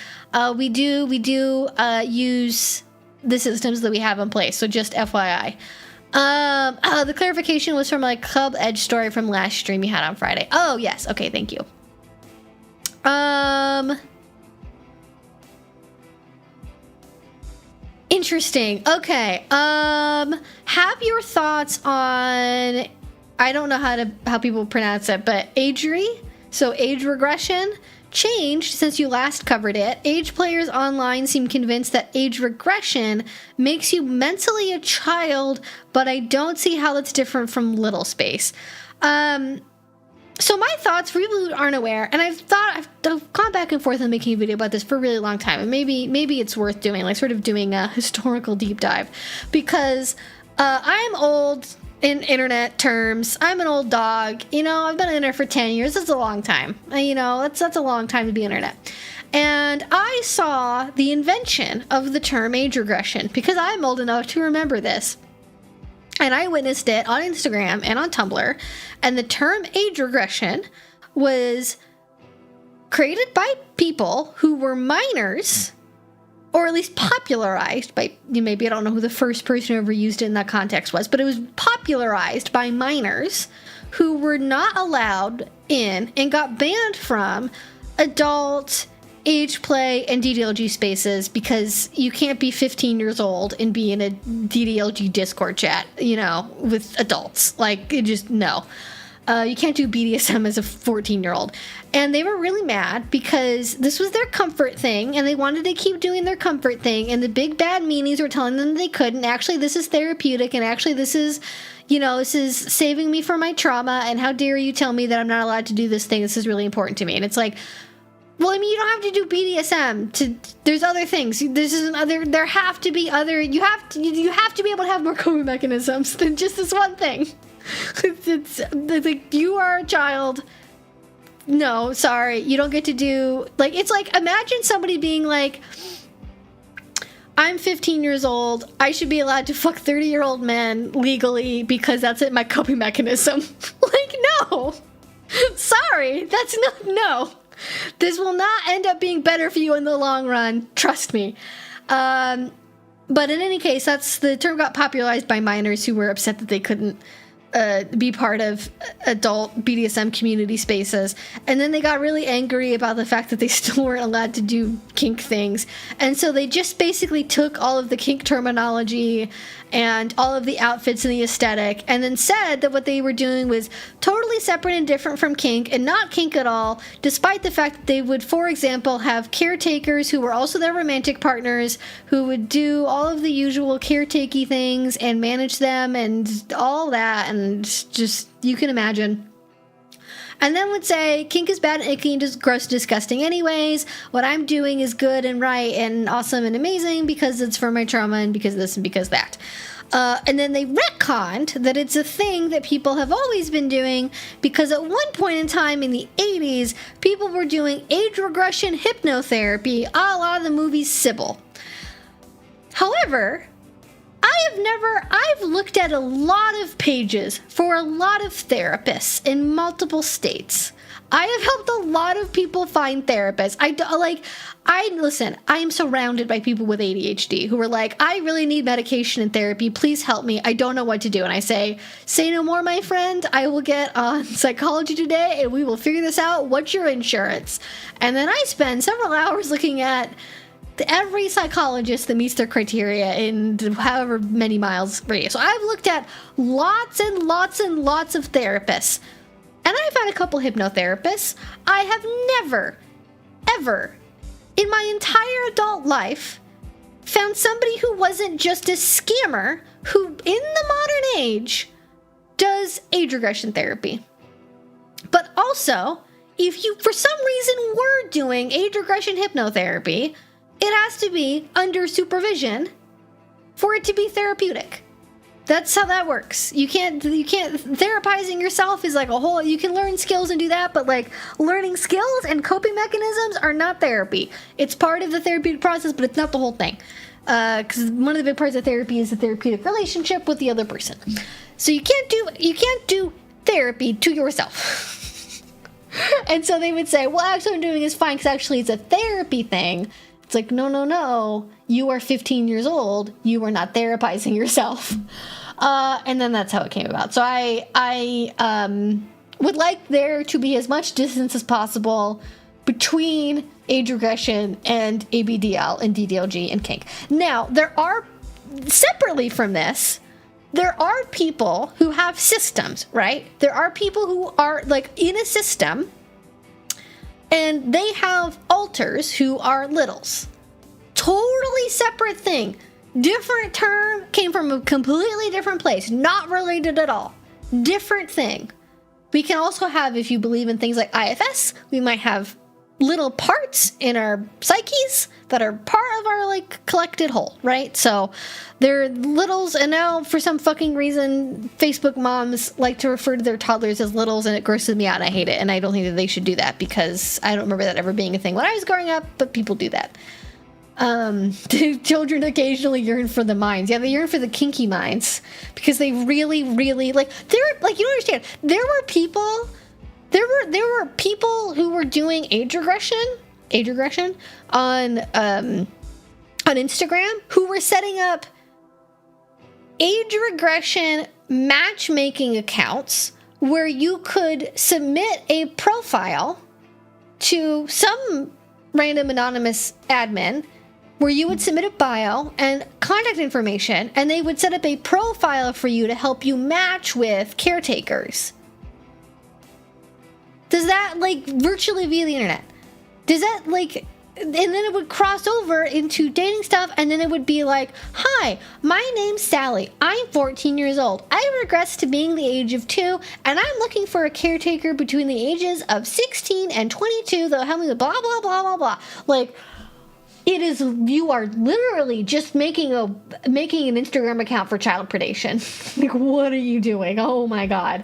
we do use the systems that we have in place, so just FYI. The clarification was from like Club Edge story from last stream you had on Friday. Oh yes, okay, thank you. Interesting. Okay. Have your thoughts on, I don't know how people pronounce it, but agery, so age regression, changed since you last covered it. Age players online seem convinced that age regression makes you mentally a child, but I don't see how that's different from little space. So my thoughts, for people who aren't aware, and I've gone back and forth on making a video about this for a really long time, and maybe it's worth doing, like sort of doing a historical deep dive, because I'm old, in internet terms. I'm an old dog. You know, I've been on the internet for 10 years. That's a long time. You know, that's a long time to be on the internet. And I saw the invention of the term age regression because I'm old enough to remember this. And I witnessed it on Instagram and on Tumblr. And the term age regression was created by people who were minors, or at least popularized by, maybe I don't know who the first person who ever used it in that context was, but it was popularized by minors who were not allowed in and got banned from adult age play and DDLG spaces because you can't be 15 years old and be in a DDLG Discord chat, you know, with adults. Like, it just, no. You can't do BDSM as a 14-year-old. And they were really mad because this was their comfort thing, and they wanted to keep doing their comfort thing, and the big bad meanies were telling them they couldn't. Actually, this is therapeutic, and actually this is, you know, this is saving me from my trauma, and how dare you tell me that I'm not allowed to do this thing? This is really important to me. And it's like, well, I mean, you don't have to do BDSM. There's other things. There have to be other. You have to be able to have more coping mechanisms than just this one thing. It's like, you are a child. No, sorry, you don't get to do. Like, it's like, imagine somebody being like, I'm 15 years old. I should be allowed to fuck 30-year-old men legally because that's my coping mechanism. Like, no. Sorry, that's not. No. This will not end up being better for you in the long run. Trust me. But in any case, the term got popularized by minors who were upset that they couldn't be part of adult BDSM community spaces. And then they got really angry about the fact that they still weren't allowed to do kink things. And so they just basically took all of the kink terminology and all of the outfits and the aesthetic, and then said that what they were doing was totally separate and different from kink, and not kink at all, despite the fact that they would, for example, have caretakers who were also their romantic partners, who would do all of the usual caretakey things and manage them and all that, and just, you can imagine. And then would say, kink is bad and icky and just gross and disgusting anyways. What I'm doing is good and right and awesome and amazing because it's for my trauma and because this and because that. And then they retconned that it's a thing that people have always been doing because at one point in time in the 80s, people were doing age regression hypnotherapy a la the movie Sybil. However, I've looked at a lot of pages for a lot of therapists in multiple states. I have helped a lot of people find therapists. Listen, I am surrounded by people with ADHD who are like, I really need medication and therapy. Please help me. I don't know what to do. And I say no more, my friend. I will get on Psychology Today and we will figure this out. What's your insurance? And then I spend several hours looking at every psychologist that meets their criteria in however many miles radius. So I've looked at lots and lots and lots of therapists. And I've had a couple hypnotherapists. I have never, ever, in my entire adult life, found somebody who wasn't just a scammer who, in the modern age, does age regression therapy. But also, if you, for some reason, were doing age regression hypnotherapy, it has to be under supervision for it to be therapeutic. That's how that works. You can't, therapizing yourself is like a whole, you can learn skills and do that, but like learning skills and coping mechanisms are not therapy. It's part of the therapeutic process, but it's not the whole thing. Because one of the big parts of therapy is the therapeutic relationship with the other person. So you can't do therapy to yourself. And so they would say, well, actually what I'm doing is fine because actually it's a therapy thing. It's like, no. You are 15 years old. You are not therapizing yourself. And then that's how it came about. So I would like there to be as much distance as possible between age regression and ABDL and DDLG and kink. Now, there are, separately from this, there are people who have systems, right? There are people who are like in a system and they have alters who are littles. Totally separate thing. Different term, came from a completely different place. Not related at all. Different thing. We can also have, if you believe in things like IFS, we might have little parts in our psyches that are part of our like collected whole, right? So they're littles, and now for some fucking reason Facebook moms like to refer to their toddlers as littles, and it grosses me out and I hate it, and I don't think that they should do that because I don't remember that ever being a thing when I was growing up, but people do that. Children occasionally yearn for the minds. Yeah, they yearn for the kinky minds because they really, really like. There, like, you don't understand. There were people who were doing age regression on Instagram who were setting up age regression matchmaking accounts where you could submit a profile to some random anonymous admin, where you would submit a bio and contact information, and they would set up a profile for you to help you match with caretakers. Does that, like, virtually via the internet? Does that, like, and then it would cross over into dating stuff, and then it would be like, hi, my name's Sally. I'm 14 years old. I regress to being the age of 2, and I'm looking for a caretaker between the ages of 16 and 22 that'll help me with blah, blah, blah, blah, blah. Like, it is, you are literally just making an Instagram account for child predation. Like, what are you doing? Oh my God.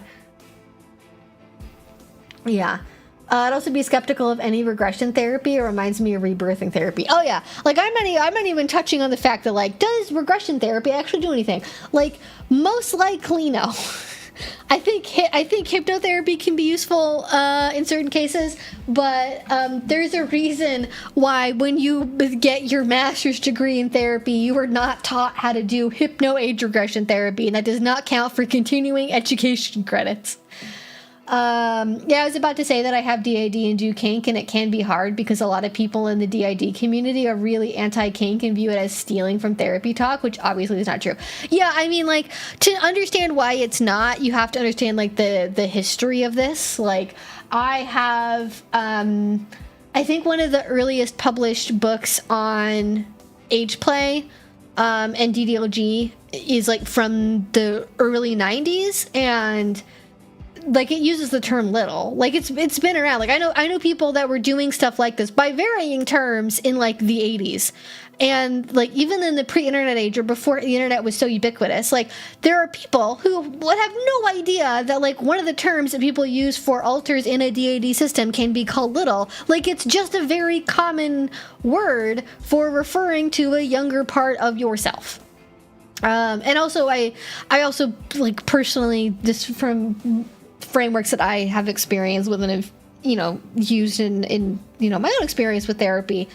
Yeah. I'd also be skeptical of any regression therapy. It reminds me of rebirthing therapy. Oh yeah. Like, I'm not even touching on the fact that, like, does regression therapy actually do anything? Like, most likely no. I think hypnotherapy can be useful in certain cases, but there's a reason why when you get your master's degree in therapy, you are not taught how to do hypno-age regression therapy, and that does not count for continuing education credits. Yeah, I was about to say that I have DID and do kink, and it can be hard because a lot of people in the DID community are really anti-kink and view it as stealing from therapy talk, which obviously is not true. Yeah, I mean, like, to understand why it's not, you have to understand, like, the history of this. Like, I have, I think one of the earliest published books on age play, and DDLG is, like, from the early 90s, and like, it uses the term little. Like, it's been around. Like, I know people that were doing stuff like this by varying terms in, like, the 80s. And, like, even in the pre-internet age, or before the internet was so ubiquitous, like, there are people who would have no idea that, like, one of the terms that people use for alters in a DAD system can be called little. Like, it's just a very common word for referring to a younger part of yourself. And also, I also, like, personally, just from frameworks that I have experience with and have, you know, used in you know, my own experience with therapy,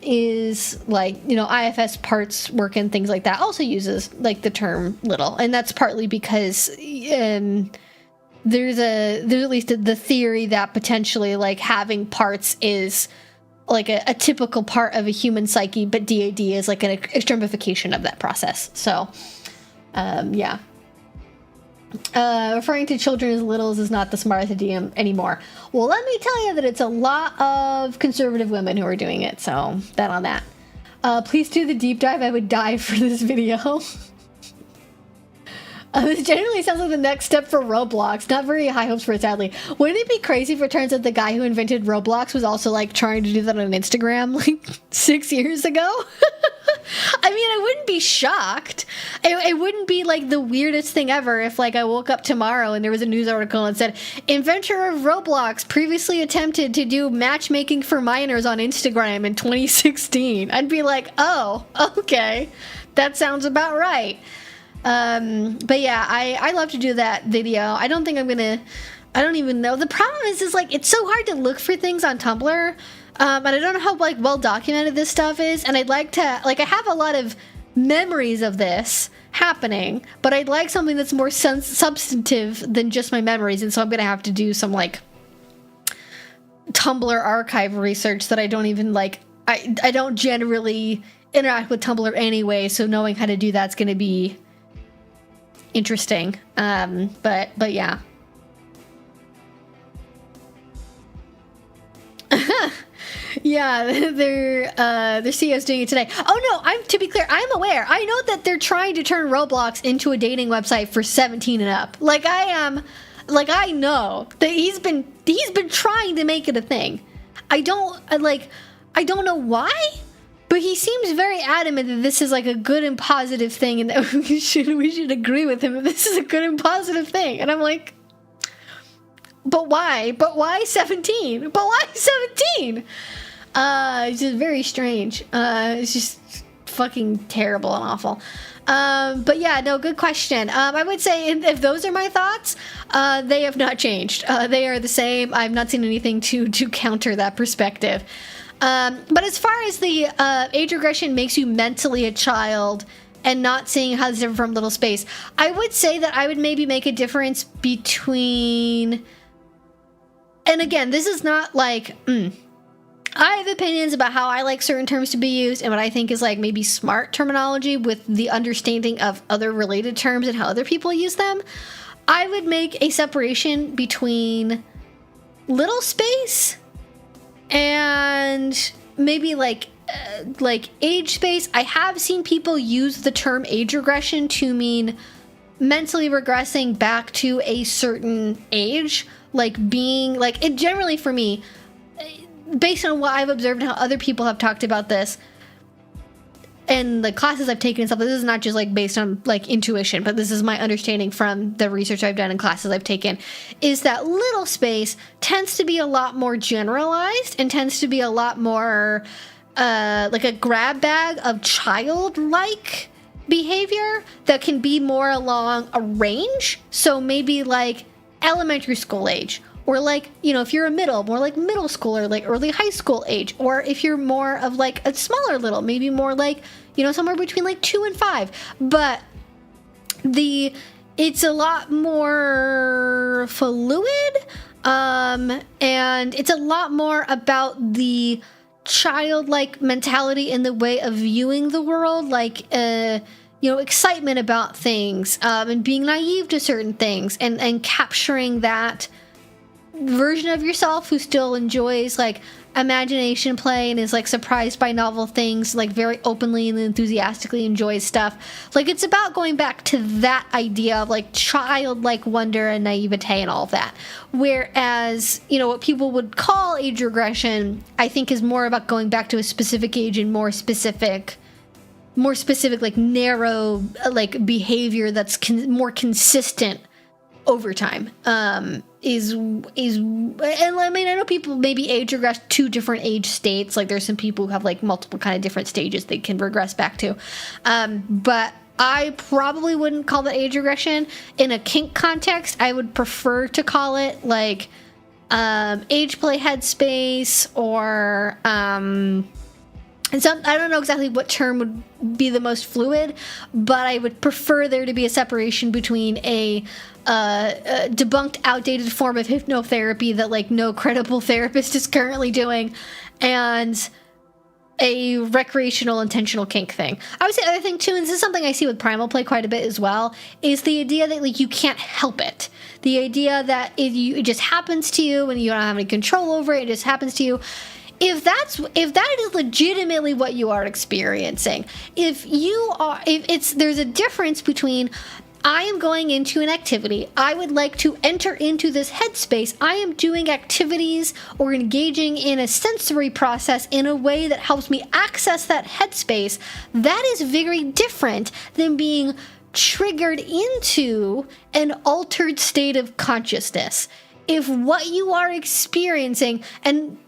is, like, you know, IFS parts work and things like that also uses, like, the term little, and that's partly because there's at least the theory that potentially, like, having parts is like a typical part of a human psyche, but DAD is like an extremification of that process. So yeah. Referring to children as littles is not the smartest idea anymore. Well, let me tell you that it's a lot of conservative women who are doing it, so that on that. Please do the deep dive. I would die for this video. This generally sounds like the next step for Roblox. Not very high hopes for it, sadly. Wouldn't it be crazy if it turns out the guy who invented Roblox was also, like, trying to do that on Instagram, like, 6 years ago? I mean, I wouldn't be shocked. It wouldn't be, like, the weirdest thing ever if, like, I woke up tomorrow and there was a news article and said, inventor of Roblox previously attempted to do matchmaking for minors on Instagram in 2016. I'd be like, oh, okay. That sounds about right. But yeah, I love to do that video. I don't even know. The problem is like, it's so hard to look for things on Tumblr. And I don't know how, like, well documented this stuff is. And I'd like to, like, I have a lot of memories of this happening, but I'd like something that's more substantive than just my memories. And so I'm going to have to do some, like, Tumblr archive research that I don't even, like, I don't generally interact with Tumblr anyway. So knowing how to do that's going to be interesting. But yeah. Yeah, their CEO's doing it today. Oh no, to be clear, I'm aware. I know that they're trying to turn Roblox into a dating website for 17 and up. Like, I know that he's been trying to make it a thing. I don't know why, But he seems very adamant that this is like a good and positive thing, and that we should agree with him that this is a good and positive thing. And I'm like, but why? But why 17? But why 17? It's just very strange. It's just fucking terrible and awful. But yeah, no, good question. I would say if those are my thoughts, they have not changed. They are the same. I've not seen anything to counter that perspective. But as far as the age regression makes you mentally a child and not seeing how it's different from little space, I would say that I would maybe make a difference between... And again, this is not like... I have opinions about how I like certain terms to be used and what I think is like maybe smart terminology with the understanding of other related terms and how other people use them. I would make a separation between little space and maybe like age space. I have seen people use the term age regression to mean mentally regressing back to a certain age, like being like it generally for me, based on what I've observed and how other people have talked about this and the classes I've taken and stuff, this is not just like based on like intuition, but this is my understanding from the research I've done and classes I've taken, is that little space tends to be a lot more generalized and tends to be a lot more like a grab bag of childlike behavior that can be more along a range. So maybe like elementary school age, or like, you know, if you're more like middle school or like early high school age, or if you're more of like a smaller little, maybe more like, you know, somewhere between like 2 and 5. But it's a lot more fluid, and it's a lot more about the childlike mentality in the way of viewing the world, like you know, excitement about things, and being naive to certain things, and capturing that version of yourself who still enjoys like imagination play and is like surprised by novel things, like very openly and enthusiastically enjoys stuff. Like it's about going back to that idea of like childlike wonder and naivete and all of that. Whereas, you know, what people would call age regression, I think is more about going back to a specific age and more specific like narrow like behavior that's more consistent over time. And I mean, I know people maybe age regress to different age states. Like there's some people who have like multiple kind of different stages they can regress back to. But I probably wouldn't call that age regression. In a kink context, I would prefer to call it like age play headspace, or I don't know exactly what term would be the most fluid, but I would prefer there to be a separation between a debunked, outdated form of hypnotherapy that like no credible therapist is currently doing, and a recreational intentional kink thing. I would say the other thing too, and this is something I see with primal play quite a bit as well, is the idea that like you can't help it. The idea that it just happens to you and you don't have any control over it, it just happens to you. If that is legitimately what you are experiencing, there's a difference between I am going into an activity, I would like to enter into this headspace, I am doing activities or engaging in a sensory process in a way that helps me access that headspace. That is very different than being triggered into an altered state of consciousness. If what you are experiencing, and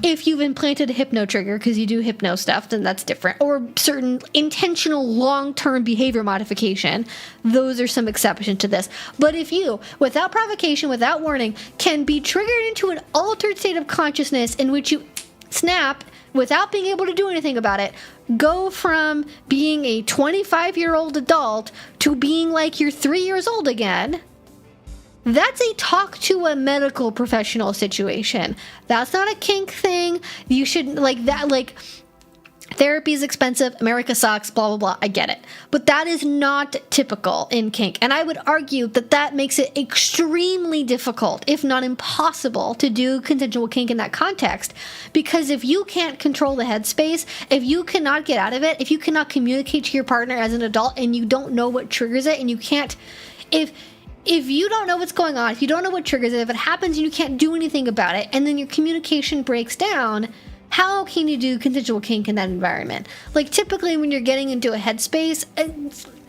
if you've implanted a hypno trigger because you do hypno stuff, then that's different. Or certain intentional long-term behavior modification, those are some exceptions to this. But if you, without provocation, without warning, can be triggered into an altered state of consciousness in which you snap without being able to do anything about it, go from being a 25-year-old adult to being like you're 3 years old again, that's a talk to a medical professional situation. That's not a kink thing. You shouldn't like that. Like, therapy is expensive. America sucks. Blah, blah, blah. I get it. But that is not typical in kink. And I would argue that makes it extremely difficult, if not impossible, to do consensual kink in that context. Because if you can't control the headspace, if you cannot get out of it, if you cannot communicate to your partner as an adult and you don't know what triggers it, and you can't, if you don't know what's going on, if you don't know what triggers it, if it happens and you can't do anything about it, and then your communication breaks down, how can you do consensual kink in that environment? Like, typically when you're getting into a headspace,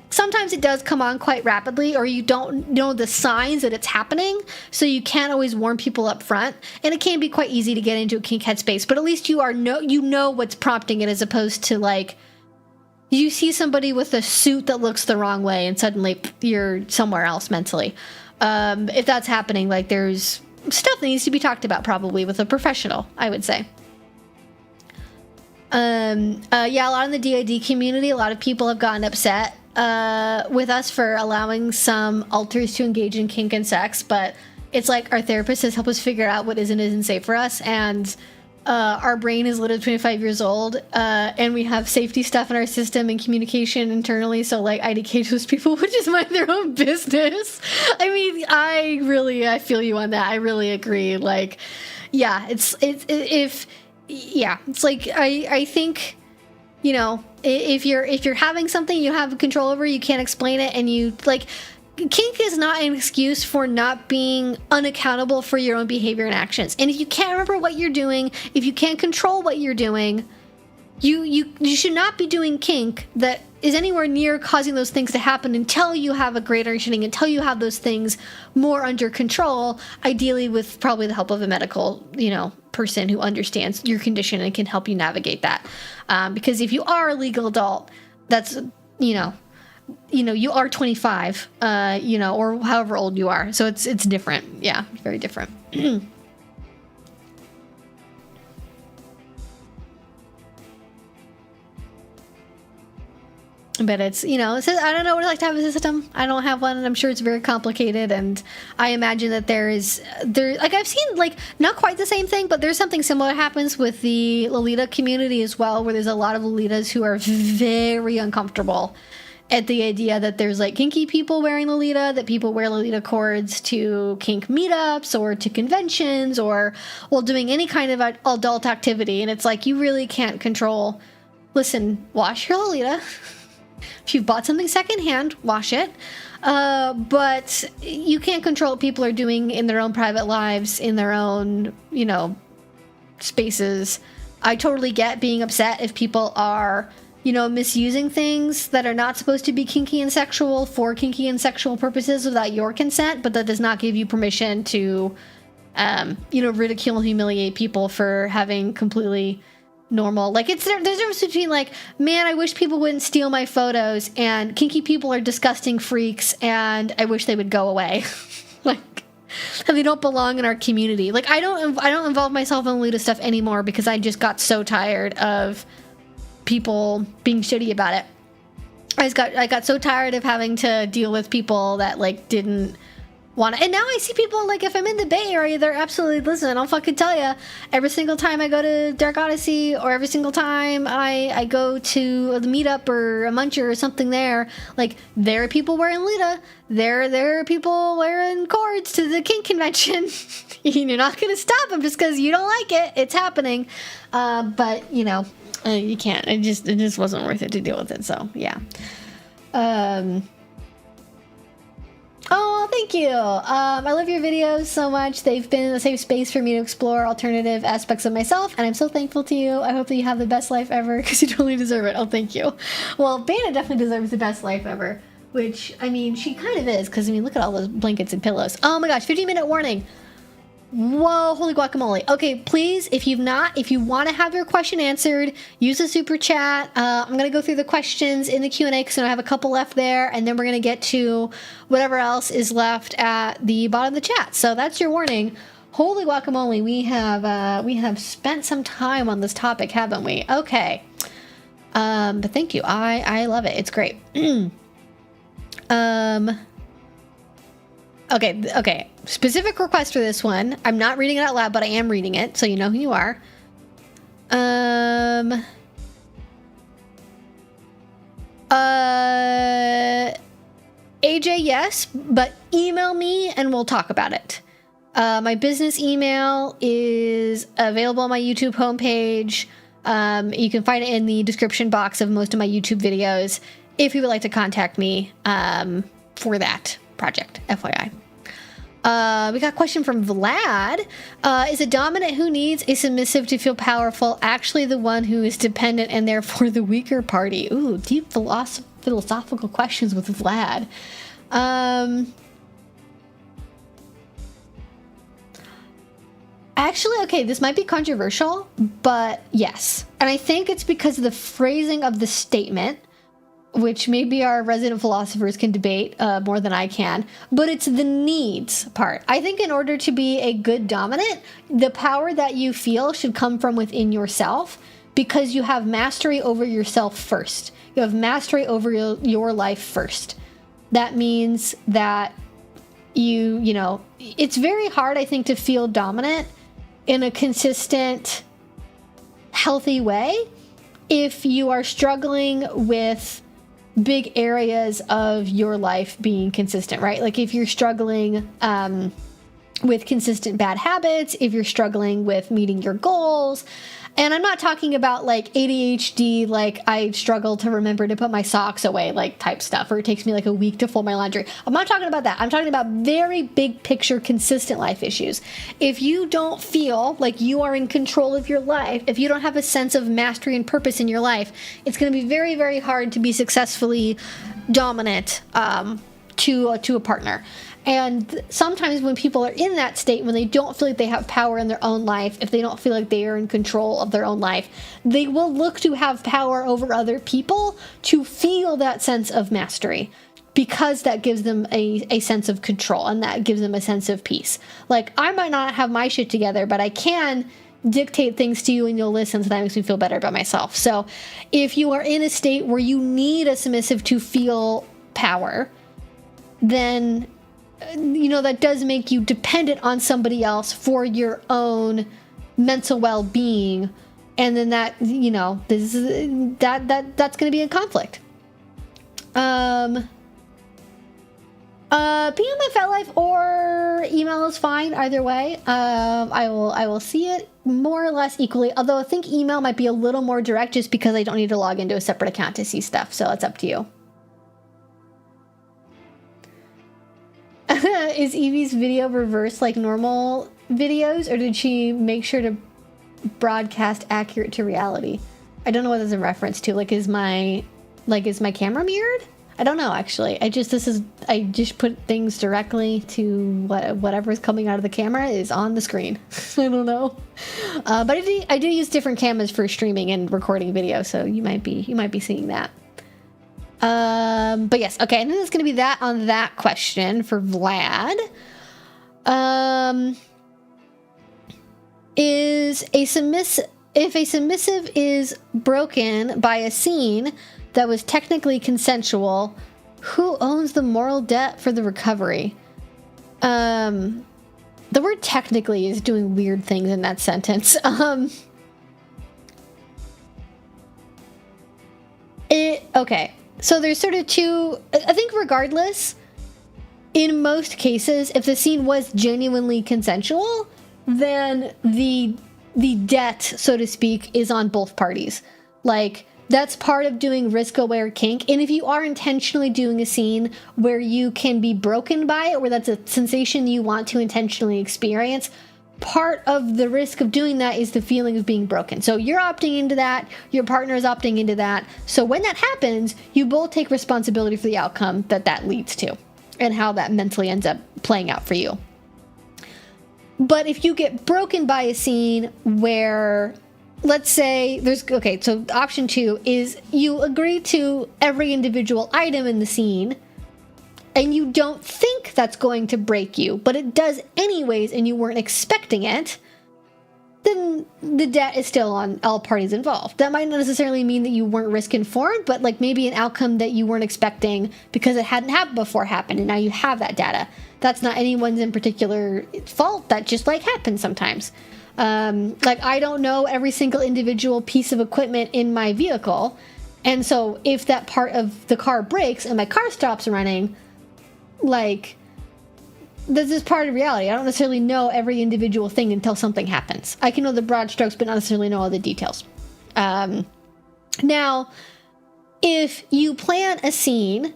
sometimes it does come on quite rapidly, or you don't know the signs that it's happening, so you can't always warn people up front, and it can be quite easy to get into a kink headspace, but at least you know what's prompting it, as opposed to, like, you see somebody with a suit that looks the wrong way and suddenly you're somewhere else mentally. If that's happening, like, there's stuff that needs to be talked about probably with a professional, I would say. Yeah, a lot in the DID community, a lot of people have gotten upset with us for allowing some alters to engage in kink and sex, but it's like our therapist has helped us figure out what is and isn't safe for us, and our brain is literally 25 years old, and we have safety stuff in our system and communication internally, so like IDK those people would just mind their own business. I mean, I feel you on that. I really agree. Like, yeah, it's like I think, you know, if you're having something you have control over, you can't explain it, and you, like, kink is not an excuse for not being unaccountable for your own behavior and actions. And if you can't remember what you're doing, if you can't control what you're doing, you should not be doing kink that is anywhere near causing those things to happen until you have a greater understanding, until you have those things more under control, ideally with probably the help of a medical, you know, person who understands your condition and can help you navigate that. Because if you are a legal adult, that's, you know, you are 25, you know, or however old you are. So it's different. Yeah, very different. But it's, you know, I don't know what it's like to have a system. I don't have one, and I'm sure it's very complicated. And I imagine that there, like, I've seen, like, not quite the same thing, but there's something similar happens with the Lolita community as well, where there's a lot of Lolitas who are very uncomfortable at the idea that there's, like, kinky people wearing Lolita, that people wear Lolita cords to kink meetups or to conventions or while doing any kind of adult activity. And it's like, you really can't control. Listen, wash your Lolita. If you've bought something secondhand, wash it. But you can't control what people are doing in their own private lives, in their own, you know, spaces. I totally get being upset if people are, you know, misusing things that are not supposed to be kinky and sexual for kinky and sexual purposes without your consent, but that does not give you permission to, you know, ridicule and humiliate people for having completely normal, like, there's a difference between, like, man, I wish people wouldn't steal my photos, and kinky people are disgusting freaks and I wish they would go away. Like, and they don't belong in our community. Like, I don't involve myself in Lolita stuff anymore because I just got so tired of people being shitty about it. I got so tired of having to deal with people that, like, didn't want to. And now I see people, like, if I'm in the Bay Area, they're absolutely, listen, I'll fucking tell you, every single time I go to Dark Odyssey, or every single time I go to a meetup or a muncher or something there, like, there are people wearing Lolita, there are people wearing cords to the kink convention. You're not going to stop them just because you don't like it. It's happening. But, you know, you can't. It just wasn't worth it to deal with it. So, yeah. Oh, thank you. I love your videos so much. They've been a safe space for me to explore alternative aspects of myself, and I'm so thankful to you. I hope that you have the best life ever, because you totally deserve it. Oh, thank you. Well, Beta definitely deserves the best life ever, which, I mean, she kind of is, because, I mean, look at all those blankets and pillows. Oh my gosh, 15-minute warning. Whoa, holy guacamole. Okay, please, if you want to have your question answered, use the super chat. I'm going to go through the questions in the Q&A because I have a couple left there, and then we're going to get to whatever else is left at the bottom of the chat. So that's your warning. Holy guacamole, we have spent some time on this topic, haven't we? Okay. But thank you. I love it. It's great. Okay. Specific request for this one. I'm not reading it out loud, but I am reading it, so you know who you are. AJ, yes, but email me and we'll talk about it. My business email is available on my YouTube homepage. You can find it in the description box of most of my YouTube videos if you would like to contact me for that project, FYI. We got a question from Vlad. Is a dominant who needs a submissive to feel powerful actually the one who is dependent and therefore the weaker party? Ooh, deep philosophical questions with Vlad. Actually, okay, this might be controversial, but yes. And I think it's because of the phrasing of the statement, which maybe our resident philosophers can debate more than I can, but it's the needs part. I think in order to be a good dominant, the power that you feel should come from within yourself, because you have mastery over yourself first. You have mastery over your life first. That means that you know, it's very hard, I think, to feel dominant in a consistent, healthy way if you are struggling with big areas of your life being consistent, right? Like if you're struggling with consistent bad habits, if you're struggling with meeting your goals. And I'm not talking about like ADHD, like I struggle to remember to put my socks away, like type stuff, or it takes me like a week to fold my laundry. I'm not talking about that. I'm talking about very big picture, consistent life issues. If you don't feel like you are in control of your life, if you don't have a sense of mastery and purpose in your life, it's going to be very, very hard to be successfully dominant to a partner. And sometimes when people are in that state, when they don't feel like they have power in their own life, if they don't feel like they are in control of their own life, they will look to have power over other people to feel that sense of mastery, because that gives them a sense of control, and that gives them a sense of peace. Like, I might not have my shit together, but I can dictate things to you and you'll listen, so that makes me feel better about myself. So if you are in a state where you need a submissive to feel power, then you know, that does make you dependent on somebody else for your own mental well-being, and then that, you know, this is that's going to be in conflict. PM at FetLife or email is fine either way. I will see it more or less equally, although I think email might be a little more direct just because I don't need to log into a separate account to see stuff, so it's up to you. Is Evie's video reversed like normal videos, or did she make sure to broadcast accurate to reality? I don't know what this is in reference to. Like, is my camera mirrored? I don't know, actually. I just put things directly to whatever's coming out of the camera is on the screen. I don't know. But I do use different cameras for streaming and recording video, so you might be seeing that. But yes, okay, and then it's going to be that on that question for Vlad. If a submissive is broken by a scene that was technically consensual, who owns the moral debt for the recovery? The word technically is doing weird things in that sentence. Okay. So there's sort of two, I think regardless, in most cases, if the scene was genuinely consensual, then the debt, so to speak, is on both parties. Like, that's part of doing risk-aware kink. And if you are intentionally doing a scene where you can be broken by it, where that's a sensation you want to intentionally experience, part of the risk of doing that is the feeling of being broken. So you're opting into that, your partner is opting into that. So when that happens, you both take responsibility for the outcome that leads to and how that mentally ends up playing out for you. But if you get broken by a scene where, let's say so option 2 is you agree to every individual item in the scene, and you don't think that's going to break you, but it does anyways, and you weren't expecting it, then the debt is still on all parties involved. That might not necessarily mean that you weren't risk-informed, but like maybe an outcome that you weren't expecting because it hadn't happened before happened, and now you have that data. That's not anyone's in particular fault. That just like happens sometimes. Like, I don't know every single individual piece of equipment in my vehicle, and so if that part of the car breaks and my car stops running, like, this is part of reality. I don't necessarily know every individual thing until something happens. I can know the broad strokes, but not necessarily know all the details. Now, if you plan a scene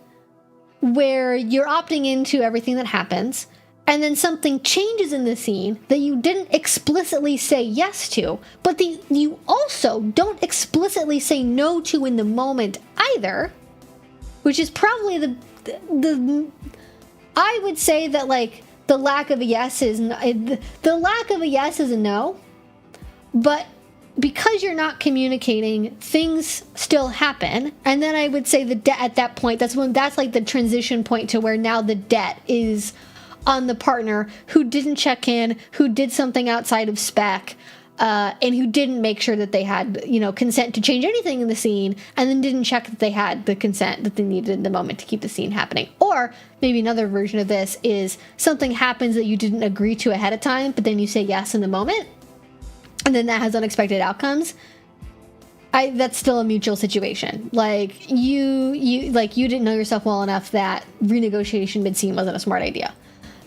where you're opting into everything that happens, and then something changes in the scene that you didn't explicitly say yes to, but you also don't explicitly say no to in the moment either, which is probably the I would say that, like, the lack of a yes is a no, but because you're not communicating, things still happen. And then I would say the debt at that point, that's like the transition point to where now the debt is on the partner who didn't check in, who did something outside of spec, and who didn't make sure that they had, consent to change anything in the scene, and then didn't check that they had the consent that they needed in the moment to keep the scene happening. Or maybe another version of this is something happens that you didn't agree to ahead of time, but then you say yes in the moment, and then that has unexpected outcomes. That's still a mutual situation. Like, you didn't know yourself well enough that renegotiation mid-scene wasn't a smart idea.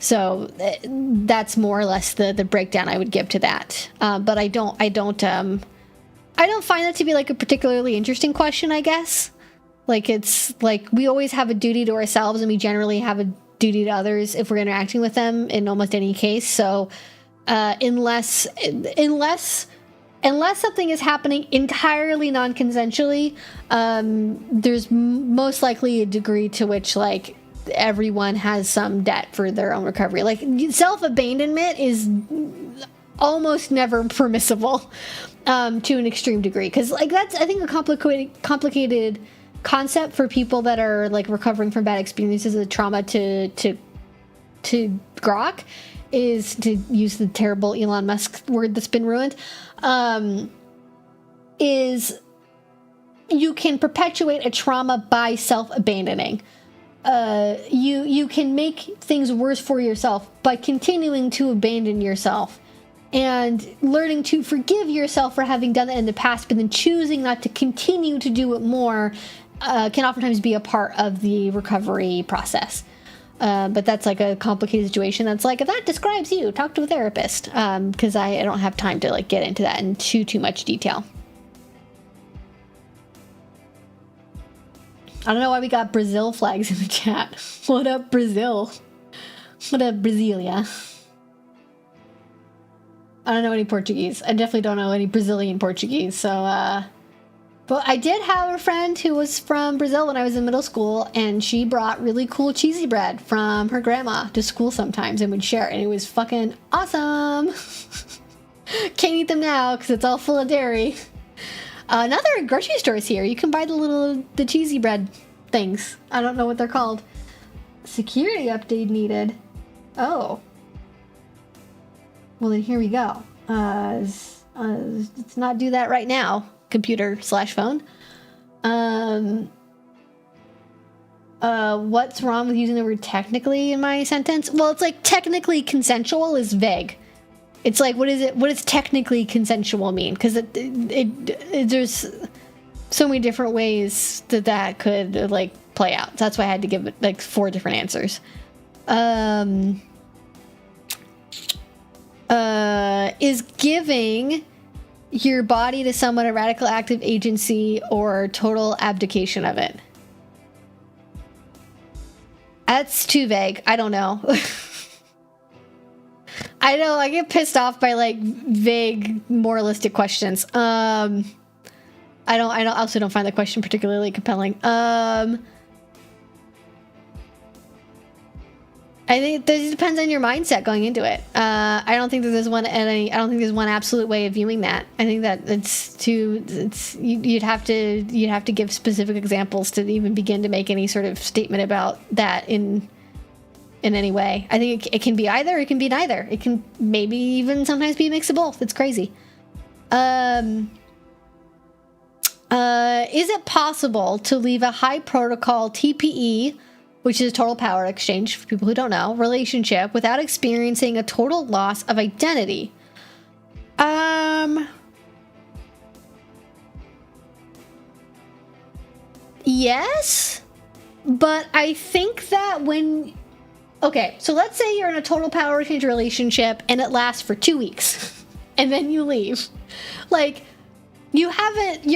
So that's more or less the breakdown I would give to that. But I don't find that to be like a particularly interesting question, I guess. Like, it's like we always have a duty to ourselves, and we generally have a duty to others if we're interacting with them in almost any case. So unless something is happening entirely non-consensually, there's most likely a degree to which, like, everyone has some debt for their own recovery. Like, self-abandonment is almost never permissible to an extreme degree, because, like, that's, I think, a complicated concept for people that are, like, recovering from bad experiences of trauma to grok, is, to use the terrible Elon Musk word that's been ruined, is you can perpetuate a trauma by self-abandoning. You can make things worse for yourself by continuing to abandon yourself, and learning to forgive yourself for having done that in the past, but then choosing not to continue to do it more can oftentimes be a part of the recovery process. But that's like a complicated situation. That's like, if that describes you, talk to a therapist, because I don't have time to, like, get into that in too much detail. I don't know why we got Brazil flags in the chat. What up, Brazil? What up, Brasilia? I don't know any Portuguese. I definitely don't know any Brazilian Portuguese. So, but I did have a friend who was from Brazil when I was in middle school, and she brought really cool cheesy bread from her grandma to school sometimes and would share it, and it was fucking awesome. Can't eat them now because it's all full of dairy. Now there are grocery stores here. You can buy the cheesy bread things. I don't know what they're called. Security update needed. Oh. Well, then here we go. Let's not do that right now. Computer/phone. What's wrong with using the word technically in my sentence? Well, it's like, technically consensual is vague. It's like, what does technically consensual mean? Because there's so many different ways that could, like, play out. So that's why I had to give it, like, 4 different answers. Is giving your body to someone a radical act of agency or total abdication of it? That's too vague. I don't know. I know, I get pissed off by, like, vague moralistic questions. I also don't find the question particularly compelling. I think this depends on your mindset going into it. I don't think that there's one absolute way of viewing that. I think that you'd have to give specific examples to even begin to make any sort of statement about that in any way. I think it can be either, it can be neither. It can maybe even sometimes be a mix of both. It's crazy. Is it possible to leave a high protocol TPE, which is a total power exchange for people who don't know, relationship without experiencing a total loss of identity? Yes, but I think that okay, so let's say you're in a total power exchange relationship and it lasts for 2 weeks and then you leave. Like, your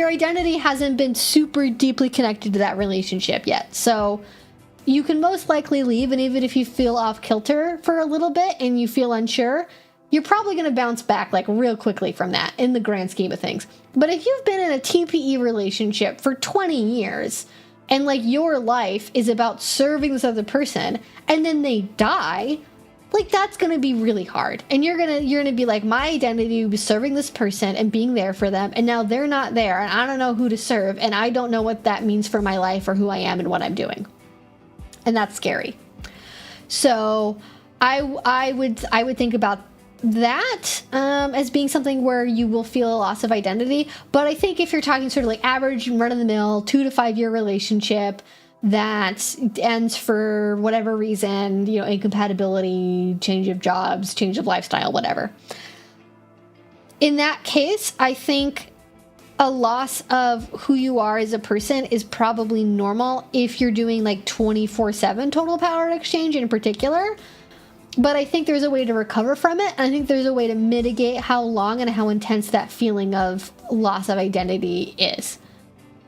identity hasn't been super deeply connected to that relationship yet. So you can most likely leave, and even if you feel off kilter for a little bit and you feel unsure, you're probably going to bounce back like real quickly from that in the grand scheme of things. But if you've been in a TPE relationship for 20 years and like your life is about serving this other person and then they die, like that's going to be really hard. And you're going to be like, my identity was serving this person and being there for them, and now they're not there and I don't know who to serve and I don't know what that means for my life or who I am and what I'm doing. And that's scary. So I would think about that as being something where you will feel a loss of identity. But I think if you're talking sort of like average run-of-the-mill 2 to 5 year relationship that ends for whatever reason, you know, incompatibility, change of jobs, change of lifestyle, whatever. In that case, I think a loss of who you are as a person is probably normal if you're doing like 24/7 total power exchange in particular. But I think there's a way to recover from it. And I think there's a way to mitigate how long and how intense that feeling of loss of identity is.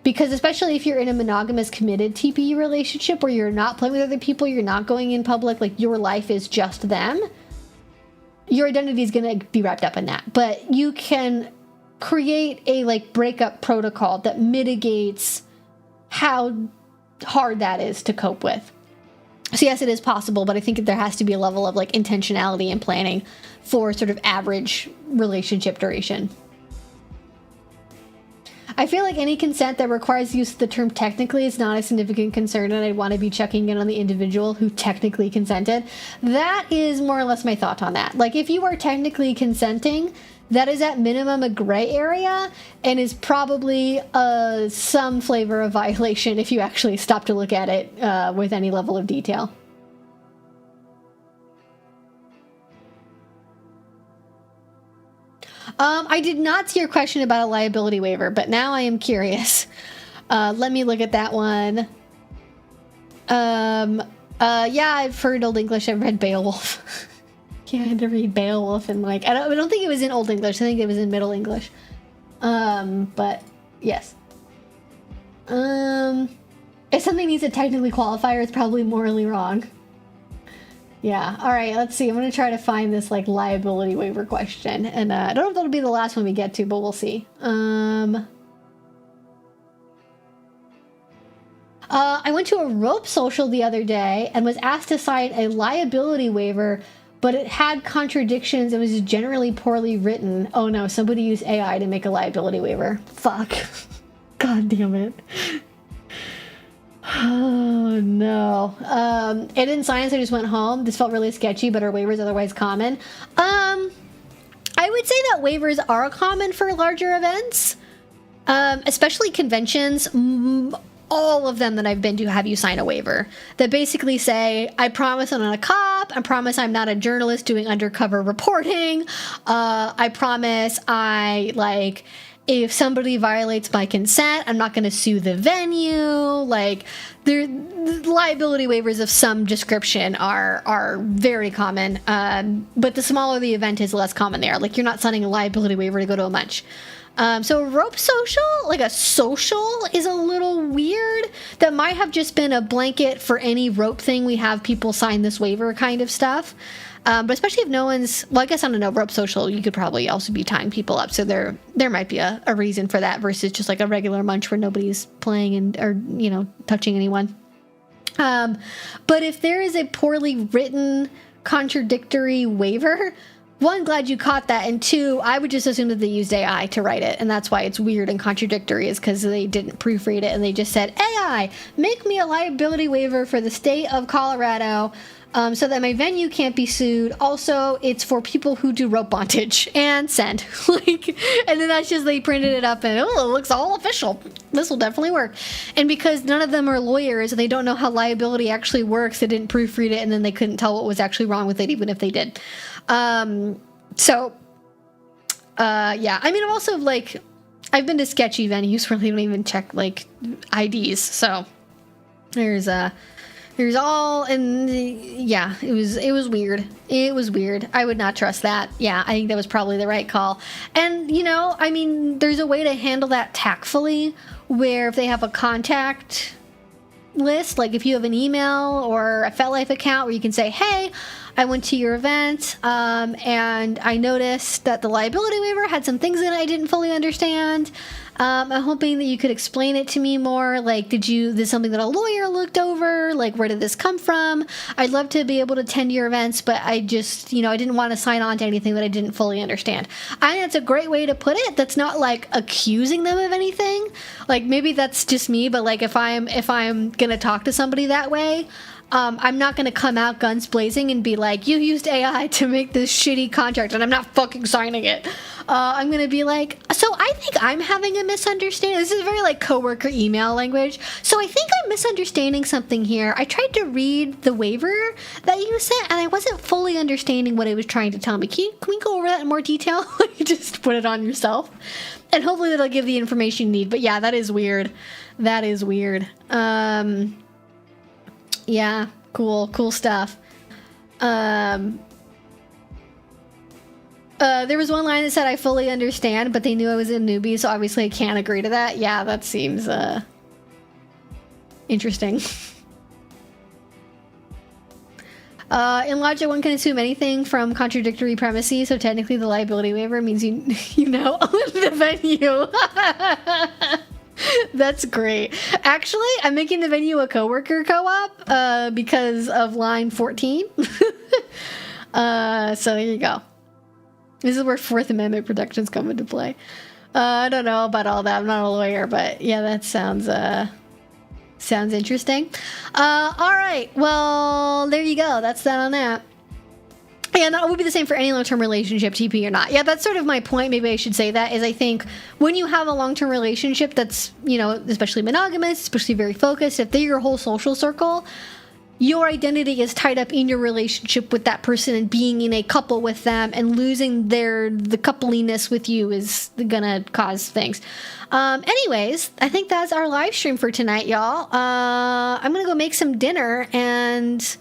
Because especially if you're in a monogamous committed TPE relationship where you're not playing with other people, you're not going in public, like your life is just them, your identity is going to be wrapped up in that. But you can create a like breakup protocol that mitigates how hard that is to cope with. So yes, it is possible, but I think there has to be a level of like intentionality and planning for sort of average relationship duration. I feel like any consent that requires use of the term technically is not a significant concern, and I'd want to be checking in on the individual who technically consented. That is more or less my thought on that. Like, if you are technically consenting, that is at minimum a gray area and is probably some flavor of violation if you actually stop to look at it with any level of detail. I did not see your question about a liability waiver, but now I am curious. Let me look at that one. Yeah, I've heard Old English. I've read Beowulf. Yeah, I had to read Beowulf and like, I don't think it was in Old English. I think it was in Middle English. But yes. If something needs a technically qualifier, it's probably morally wrong. Yeah. All right. Let's see. I'm going to try to find this like liability waiver question. And I don't know if that'll be the last one we get to, but we'll see. I went to a rope social the other day and was asked to sign a liability waiver, but it had contradictions. It was generally poorly written. Oh no, somebody used AI to make a liability waiver. Fuck. God damn it. Oh no. It didn't sign, so I just went home. This felt really sketchy, but are waivers otherwise common? I would say that waivers are common for larger events, especially conventions. All of them that I've been to have you sign a waiver that basically say, I promise I'm not a cop. I promise I'm not a journalist doing undercover reporting. I promise if somebody violates my consent, I'm not going to sue the venue. Like, the liability waivers of some description are very common. But the smaller the event is, the less common they are. Like, you're not signing a liability waiver to go to a munch. So rope social, like a social, is a little weird. That might have just been a blanket for any rope thing. We have people sign this waiver kind of stuff. But especially if no one's, well, I guess on a no rope social, you could probably also be tying people up. So there might be a reason for that versus just like a regular munch where nobody's playing or touching anyone. But if there is a poorly written contradictory waiver, one, glad you caught that, and two, I would just assume that they used AI to write it, and that's why it's weird and contradictory, is because they didn't proofread it, and they just said, AI, make me a liability waiver for the state of Colorado, so that my venue can't be sued. Also, it's for people who do rope bondage, and send. And then that's just, they printed it up, and it looks all official. This will definitely work. And because none of them are lawyers, and they don't know how liability actually works, they didn't proofread it, and then they couldn't tell what was actually wrong with it, even if they did. Yeah, I mean, I'm also I've been to sketchy venues where they don't even check IDs, so there's all, and yeah, it was weird. It was weird. I would not trust that. Yeah, I think that was probably the right call. And I mean, there's a way to handle that tactfully, where if they have a contact, list, like if you have an email or a FetLife account where you can say, hey, I went to your event and I noticed that the liability waiver had some things in it I didn't fully understand. I'm hoping that you could explain it to me more. Like, this something that a lawyer looked over? Like, where did this come from? I'd love to be able to attend your events, but I just, I didn't want to sign on to anything that I didn't fully understand. I think that's a great way to put it. That's not like accusing them of anything. Like, maybe that's just me, but like if I'm gonna talk to somebody that way, I'm not going to come out guns blazing and be like, you used AI to make this shitty contract and I'm not fucking signing it. I'm going to be like, so I think I'm having a misunderstanding. This is very like coworker email language. So I think I'm misunderstanding something here. I tried to read the waiver that you sent and I wasn't fully understanding what it was trying to tell me. Can we go over that in more detail? You just put it on yourself. And hopefully that'll give the information you need. But yeah, that is weird. That is weird. Yeah, cool stuff. There was one line that said, I fully understand, but they knew I was a newbie, so obviously I can't agree to that. Yeah, that seems, interesting. In logic, one can assume anything from contradictory premises, so technically the liability waiver means you know own the venue. That's great. Actually, I'm making the venue a coworker co-op because of line 14. So there you go. This is where Fourth Amendment protections come into play. I don't know about all that. I'm not a lawyer, but yeah, that sounds interesting. All right. Well, there you go. That's that on that. Yeah, that would be the same for any long-term relationship, TP or not. Yeah, that's sort of my point. Maybe I should say that, is I think when you have a long-term relationship that's, especially monogamous, especially very focused, if they're your whole social circle, your identity is tied up in your relationship with that person and being in a couple with them, and losing the coupliness with you is gonna cause things. Anyways, I think that's our live stream for tonight, y'all. I'm gonna go make some dinner and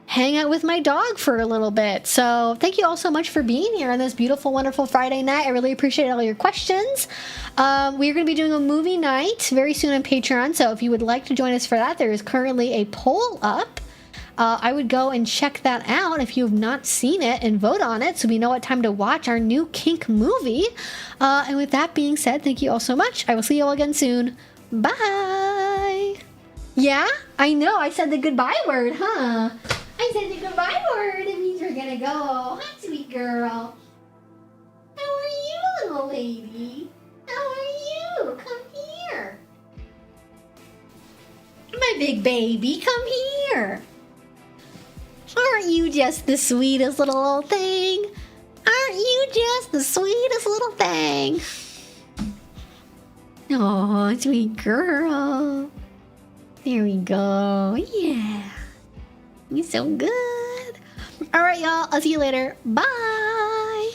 hang out with my dog for a little bit. So thank you all so much for being here on this beautiful, wonderful Friday night. I really appreciate all your questions. We're going to be doing a movie night very soon on Patreon. So if you would like to join us for that, there is currently a poll up. I would go and check that out if you have not seen it and vote on it so we know what time to watch our new kink movie. And with that being said, thank you all so much. I will see you all again soon. Bye. Yeah, I know. I said the goodbye word, huh? I said the goodbye word. It means we're gonna go. Hi, sweet girl. How are you, little lady? How are you? Come here. My big baby, come here. Aren't you just the sweetest little old thing? Aren't you just the sweetest little thing? Oh, sweet girl. There we go. Yeah. You're so good. All right, y'all. I'll see you later. Bye.